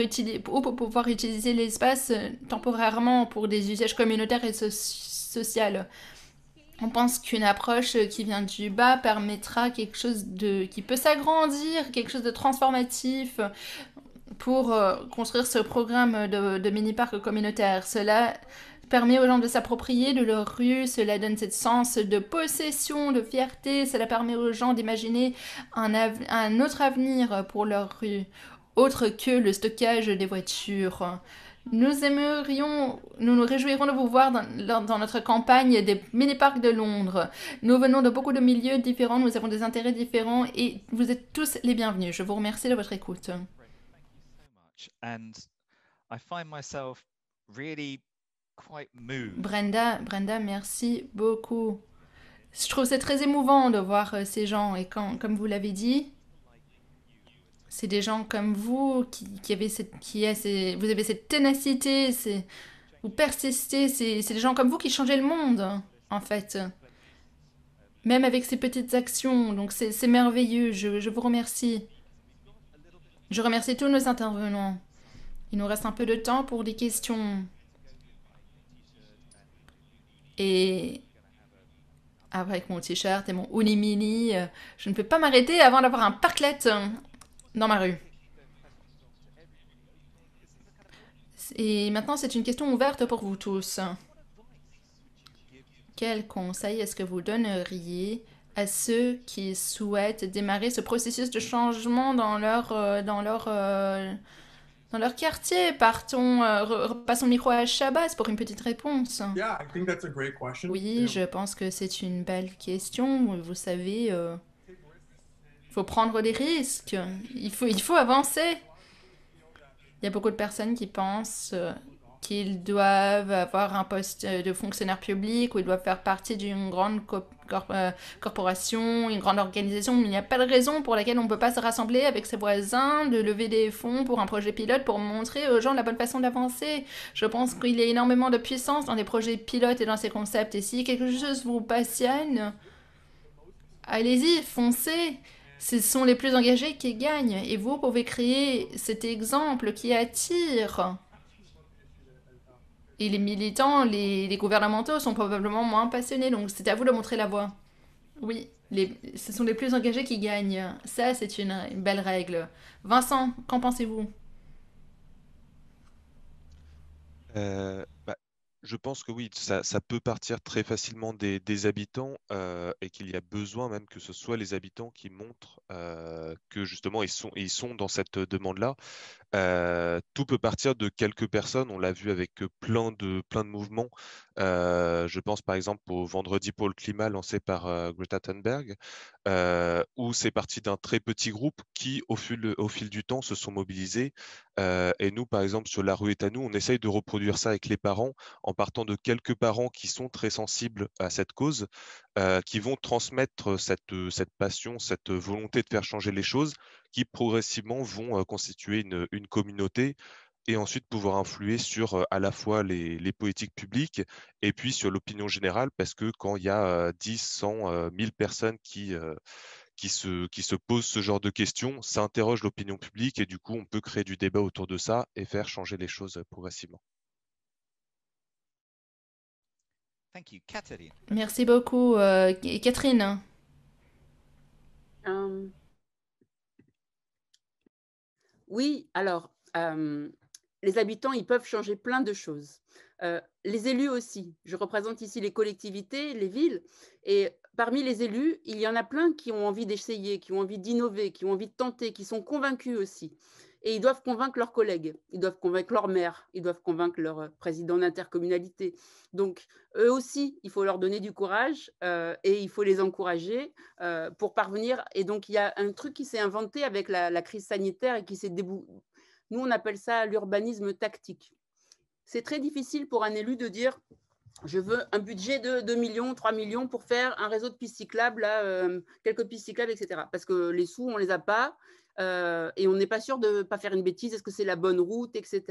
Speaker 1: pouvoir utiliser l'espace temporairement pour des usages communautaires et sociaux. On pense qu'une approche qui vient du bas permettra quelque chose qui peut s'agrandir, quelque chose de transformatif pour construire ce programme de mini-parc communautaire. Cela permet aux gens de s'approprier de leur rue, cela donne ce sens de possession, de fierté, cela permet aux gens d'imaginer un autre avenir pour leur rue, autre que le stockage des voitures. Nous nous réjouirons de vous voir dans notre campagne des mini-parcs de Londres. Nous venons de beaucoup de milieux différents, nous avons des intérêts différents et vous êtes tous les bienvenus. Je vous remercie de votre écoute.
Speaker 4: And I find myself really quite moved.
Speaker 1: Brenda, merci beaucoup. Je trouve c'est très émouvant de voir ces gens et comme vous l'avez dit, c'est des gens comme vous vous avez cette ténacité, vous persistez, c'est des gens comme vous qui changez le monde, en fait. Même avec ces petites actions, donc c'est merveilleux, je vous remercie. Je remercie tous nos intervenants. Il nous reste un peu de temps pour des questions. Et avec mon t-shirt et mon Uni Mini, je ne peux pas m'arrêter avant d'avoir un parklet dans ma rue. Et maintenant, c'est une question ouverte pour vous tous. Quel conseil est-ce que vous donneriez à ceux qui souhaitent démarrer ce processus de changement dans leur quartier? Passons le micro à Shabazz pour une petite réponse.
Speaker 6: Yeah, I think that's a great question.
Speaker 1: Oui, je pense que c'est une belle question. Vous savez, il faut prendre des risques. Il faut avancer. Il y a beaucoup de personnes qui pensent qu'ils doivent avoir un poste de fonctionnaire public ou ils doivent faire partie d'une grande corporation, une grande organisation. Mais il n'y a pas de raison pour laquelle on ne peut pas se rassembler avec ses voisins, de lever des fonds pour un projet pilote pour montrer aux gens la bonne façon d'avancer. Je pense qu'il y a énormément de puissance dans les projets pilotes et dans ces concepts. Et si quelque chose vous passionne, allez-y, foncez. Ce sont les plus engagés qui gagnent. Et vous pouvez créer cet exemple qui attire. Et les militants, les gouvernementaux sont probablement moins passionnés. Donc c'est à vous de montrer la voie. Oui, ce sont les plus engagés qui gagnent. Ça, c'est une belle règle. Vincent, qu'en pensez-vous?
Speaker 5: Bah, je pense que oui, ça peut partir très facilement des habitants et qu'il y a besoin même que ce soit les habitants qui montrent que justement ils sont dans cette demande-là. Tout peut partir de quelques personnes, on l'a vu avec plein de mouvements. Je pense par exemple au Vendredi pour le climat lancé par Greta Thunberg, où c'est parti d'un très petit groupe qui, au fil du temps, se sont mobilisés. Et nous, par exemple, sur La rue est à nous, on essaye de reproduire ça avec les parents, en partant de quelques parents qui sont très sensibles à cette cause, qui vont transmettre cette passion, cette volonté de faire changer les choses, qui progressivement vont constituer une communauté et ensuite pouvoir influer sur à la fois les politiques publiques et puis sur l'opinion générale, parce que quand il y a 10, 100, 1000 personnes qui se posent ce genre de questions, ça interroge l'opinion publique et du coup, on peut créer du débat autour de ça et faire changer les choses progressivement.
Speaker 4: Thank you, Catherine.
Speaker 1: Merci beaucoup, Catherine.
Speaker 3: Oui, alors, les habitants, ils peuvent changer plein de choses. Les élus aussi. Je représente ici les collectivités, les villes. Et parmi les élus, il y en a plein qui ont envie d'essayer, qui ont envie d'innover, qui ont envie de tenter, qui sont convaincus aussi. et ils doivent convaincre leurs collègues, ils doivent convaincre leur maire, ils doivent convaincre leur président d'intercommunalité. Donc, eux aussi, il faut leur donner du courage et il faut les encourager pour parvenir. Et donc, il y a un truc qui s'est inventé avec la crise sanitaire et qui s'est Nous, on appelle ça l'urbanisme tactique. C'est très difficile pour un élu de dire je veux un budget de 2 millions, 3 millions pour faire un réseau de pistes cyclables, là, quelques pistes cyclables, etc. Parce que les sous, on ne les a pas et on n'est pas sûr de ne pas faire une bêtise. Est-ce que c'est la bonne route, etc.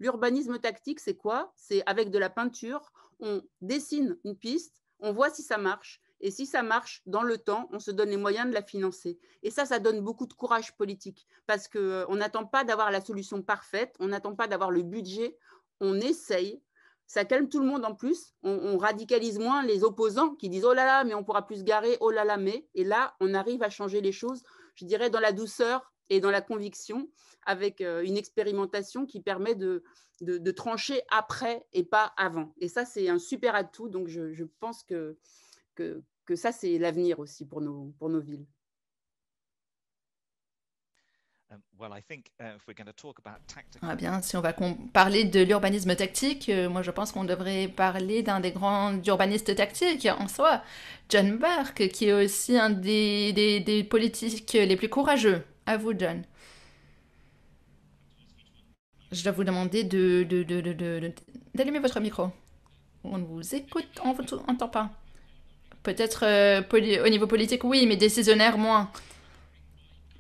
Speaker 3: L'urbanisme tactique, c'est quoi? C'est avec de la peinture, on dessine une piste, on voit si ça marche. Et si ça marche dans le temps, on se donne les moyens de la financer. Et ça donne beaucoup de courage politique parce qu'on n'attend pas d'avoir la solution parfaite, on n'attend pas d'avoir le budget, on essaye. Ça calme tout le monde en plus. On radicalise moins les opposants qui disent « Oh là là, mais on ne pourra plus se garer, oh là là, mais… » Et là, on arrive à changer les choses, je dirais, dans la douceur et dans la conviction, avec une expérimentation qui permet de trancher après et pas avant. Et ça, c'est un super atout. Donc, je pense que ça, c'est l'avenir aussi pour nos villes.
Speaker 1: Ah bien, si on va parler de l'urbanisme tactique, moi je pense qu'on devrait parler d'un des grands urbanistes tactiques en soi, John Burke, qui est aussi un des politiques les plus courageux. À vous, John. Je dois vous demander d'allumer votre micro. On vous écoute, on ne vous entend pas. Peut-être au niveau politique, oui, mais décisionnaire, moins.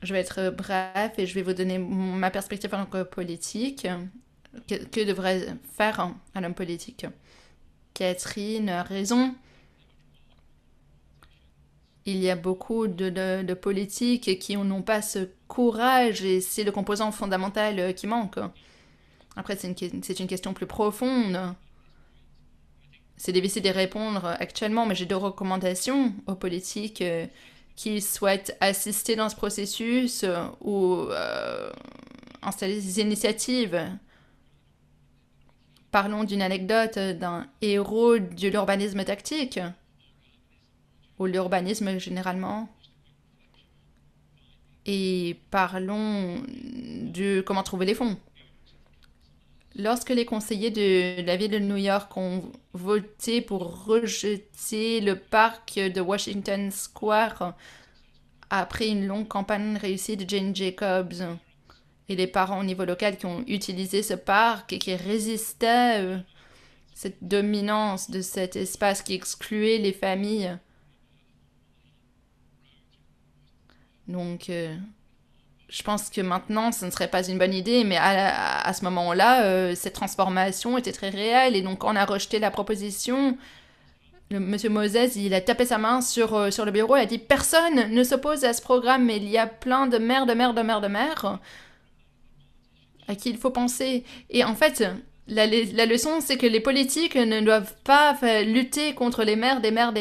Speaker 1: Je vais être bref et je vais vous donner ma perspective en tant que politique. Que devrait faire un homme politique? Catherine a raison. Il y a beaucoup de politiques qui n'ont pas ce courage et c'est le composant fondamental qui manque. Après, c'est une question plus profonde. C'est difficile d'y répondre actuellement, mais j'ai 2 recommandations aux politiques qui souhaitent assister dans ce processus ou installer des initiatives. Parlons d'une anecdote d'un héros de l'urbanisme tactique, ou l'urbanisme généralement. Et parlons de comment trouver les fonds. Lorsque les conseillers de la ville de New York ont voté pour rejeter le parc de Washington Square après une longue campagne réussie de Jane Jacobs et les parents au niveau local qui ont utilisé ce parc et qui résistaient à cette dominance de cet espace qui excluait les familles. Donc, je pense que maintenant, ce ne serait pas une bonne idée, mais à ce moment-là, cette transformation était très réelle. Et donc, on a rejeté la proposition. Monsieur Moses, il a tapé sa main sur le bureau et a dit « Personne ne s'oppose à ce programme, mais il y a plein de maires à qui il faut penser. » Et en fait, la leçon, c'est que les politiques ne doivent pas lutter contre les maires des maires.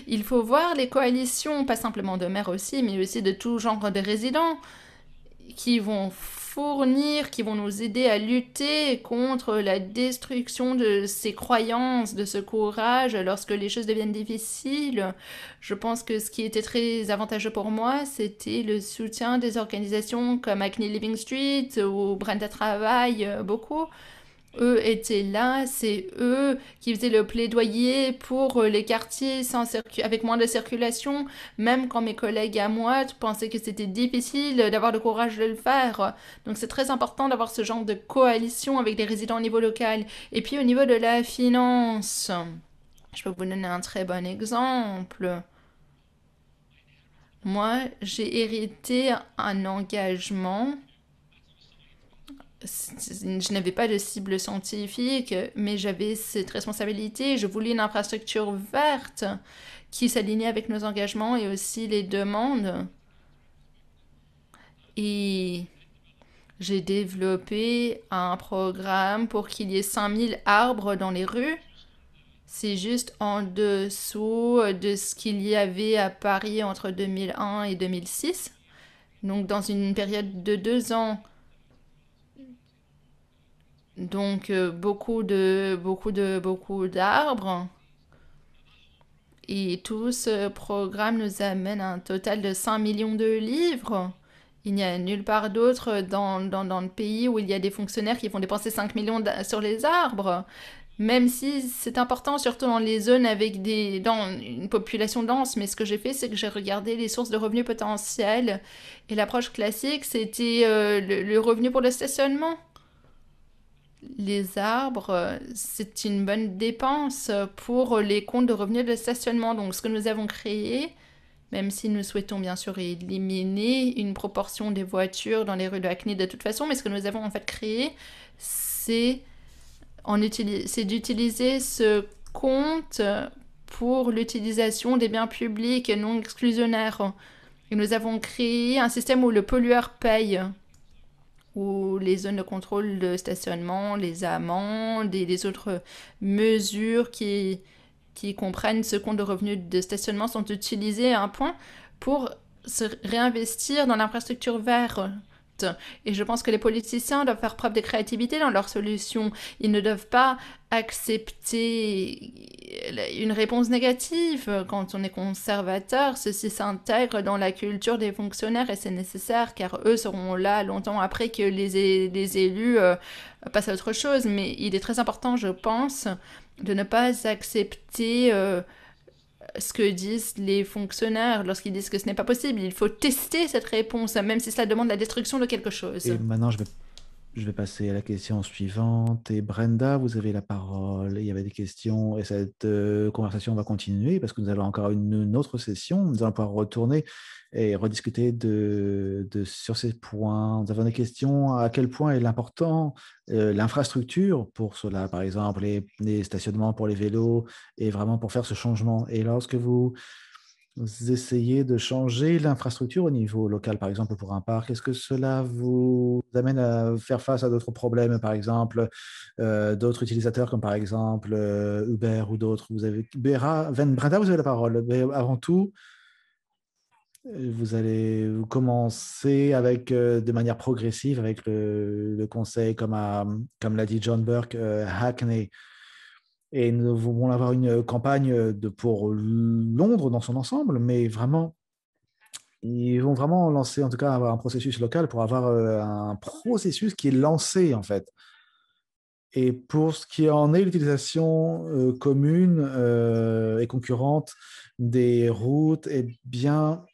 Speaker 1: Il faut voir les coalitions, pas simplement de maires aussi, mais aussi de tout genre de résidents qui vont fournir, qui vont nous aider à lutter contre la destruction de ces croyances, de ce courage lorsque les choses deviennent difficiles. Je pense que ce qui était très avantageux pour moi, c'était le soutien des organisations comme Hackney Living Street ou Brenda Travail, beaucoup. Eux étaient là, c'est eux qui faisaient le plaidoyer pour les quartiers avec moins de circulation, même quand mes collègues à moi pensaient que c'était difficile d'avoir le courage de le faire. Donc c'est très important d'avoir ce genre de coalition avec des résidents au niveau local. Et puis au niveau de la finance, je peux vous donner un très bon exemple. Moi, j'ai hérité un engagement. Je n'avais pas de cible scientifique, mais j'avais cette responsabilité. Je voulais une infrastructure verte qui s'alignait avec nos engagements et aussi les demandes. Et j'ai développé un programme pour qu'il y ait 5000 arbres dans les rues. C'est juste en dessous de ce qu'il y avait à Paris entre 2001 et 2006. Donc dans une période de 2 ans. Donc, beaucoup d'arbres. Et tout ce programme nous amène à un total de 5 millions de livres. Il n'y a nulle part d'autre dans le pays où il y a des fonctionnaires qui vont dépenser 5 millions sur les arbres. Même si c'est important, surtout dans les zones avec dans une population dense. Mais ce que j'ai fait, c'est que j'ai regardé les sources de revenus potentiels. Et l'approche classique, c'était le revenu pour le stationnement. Les arbres, c'est une bonne dépense pour les comptes de revenus de stationnement. Donc, ce que nous avons créé, même si nous souhaitons bien sûr éliminer une proportion des voitures dans les rues de Hackney de toute façon, mais ce que nous avons en fait créé, c'est d'utiliser ce compte pour l'utilisation des biens publics non exclusionnaires. Et nous avons créé un système où le pollueur paye, où les zones de contrôle de stationnement, les amendes et les autres mesures qui comprennent ce compte de revenus de stationnement sont utilisées à un point pour se réinvestir dans l'infrastructure verte. Et je pense que les politiciens doivent faire preuve de créativité dans leurs solutions. Ils ne doivent pas accepter une réponse négative. Quand on est conservateur, ceci s'intègre dans la culture des fonctionnaires et c'est nécessaire car eux seront là longtemps après que les élus passent à autre chose. Mais il est très important, je pense, de ne pas accepter ce que disent les fonctionnaires lorsqu'ils disent que ce n'est pas possible. Il faut tester cette réponse, même si cela demande la destruction de quelque chose.
Speaker 2: Et maintenant, je vais passer à la question suivante. Et Brenda, vous avez la parole. Il y avait des questions et cette conversation va continuer parce que nous allons encore une autre session. Nous allons pouvoir retourner et rediscuter sur ces points. Nous avons des questions à quel point est important l'infrastructure pour cela, par exemple, les stationnements pour les vélos et vraiment pour faire ce changement. Et lorsque vous essayez de changer l'infrastructure au niveau local, par exemple pour un parc, est-ce que cela vous amène à faire face à d'autres problèmes, par exemple d'autres utilisateurs comme par exemple Uber ou d'autres? Vous avez Brenda, vous avez la parole. Mais avant tout, vous allez commencer avec de manière progressive avec le conseil comme l'a dit John Burke, Hackney. Et nous voulons avoir une campagne pour Londres dans son ensemble, mais vraiment, ils vont vraiment lancer, en tout cas, avoir un processus local pour avoir un processus qui est lancé, en fait. Et pour ce qui en est l'utilisation commune et concurrente des routes, eh bien,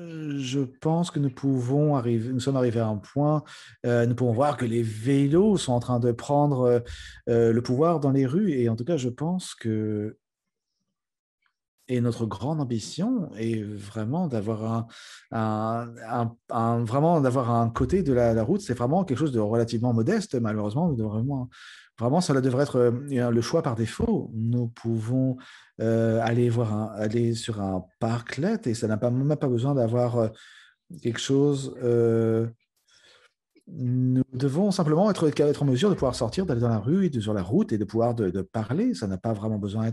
Speaker 2: je pense que nous sommes arrivés à un point, nous pouvons voir que les vélos sont en train de prendre le pouvoir dans les rues. Et en tout cas, je pense que notre grande ambition est vraiment d'avoir vraiment d'avoir un côté de la route. C'est vraiment quelque chose de relativement modeste, malheureusement. Vraiment, cela devrait être le choix par défaut. Nous pouvons aller sur un parklet et ça n'a même pas besoin d'avoir quelque chose. Nous devons simplement être en mesure de pouvoir sortir, d'aller dans la rue et sur la route et de pouvoir de parler. Ça n'a pas vraiment besoin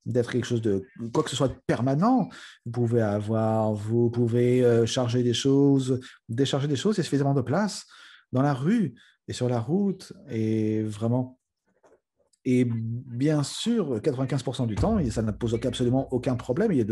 Speaker 2: d'être quelque chose de quoi que ce soit de permanent. Vous pouvez charger des choses, décharger des choses. Il y a suffisamment de place dans la rue et sur la route et vraiment. Et bien sûr, 95% du temps, ça ne pose absolument aucun problème. Il y a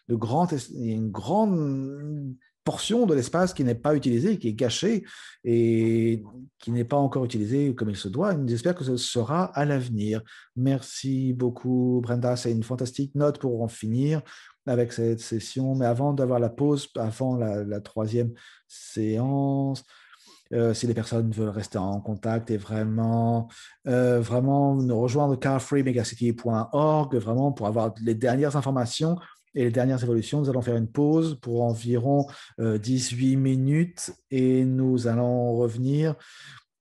Speaker 2: une grande portion de l'espace qui n'est pas utilisée, qui est gâchée et qui n'est pas encore utilisée comme il se doit. J'espère que ce sera à l'avenir. Merci beaucoup, Brenda. C'est une fantastique note pour en finir avec cette session. Mais avant d'avoir la pause, avant la troisième séance, si les personnes veulent rester en contact et vraiment nous rejoindre carfreemegacity.org vraiment pour avoir les dernières informations et les dernières évolutions. Nous allons faire une pause pour environ 18 minutes et nous allons revenir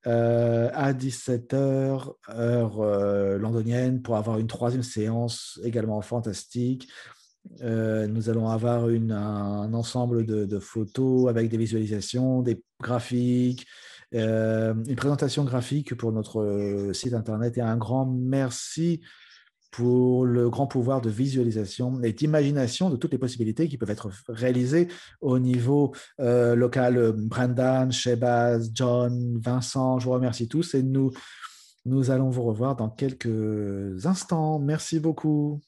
Speaker 2: à 17h, heure londonienne, pour avoir une troisième séance également fantastique. Nous allons avoir un ensemble de photos avec des visualisations, des graphiques, une présentation graphique pour notre site internet et un grand merci pour le grand pouvoir de visualisation et d'imagination de toutes les possibilités qui peuvent être réalisées au niveau local. Brendan, Shebaz, John, Vincent, je vous remercie tous et nous allons vous revoir dans quelques instants. Merci beaucoup.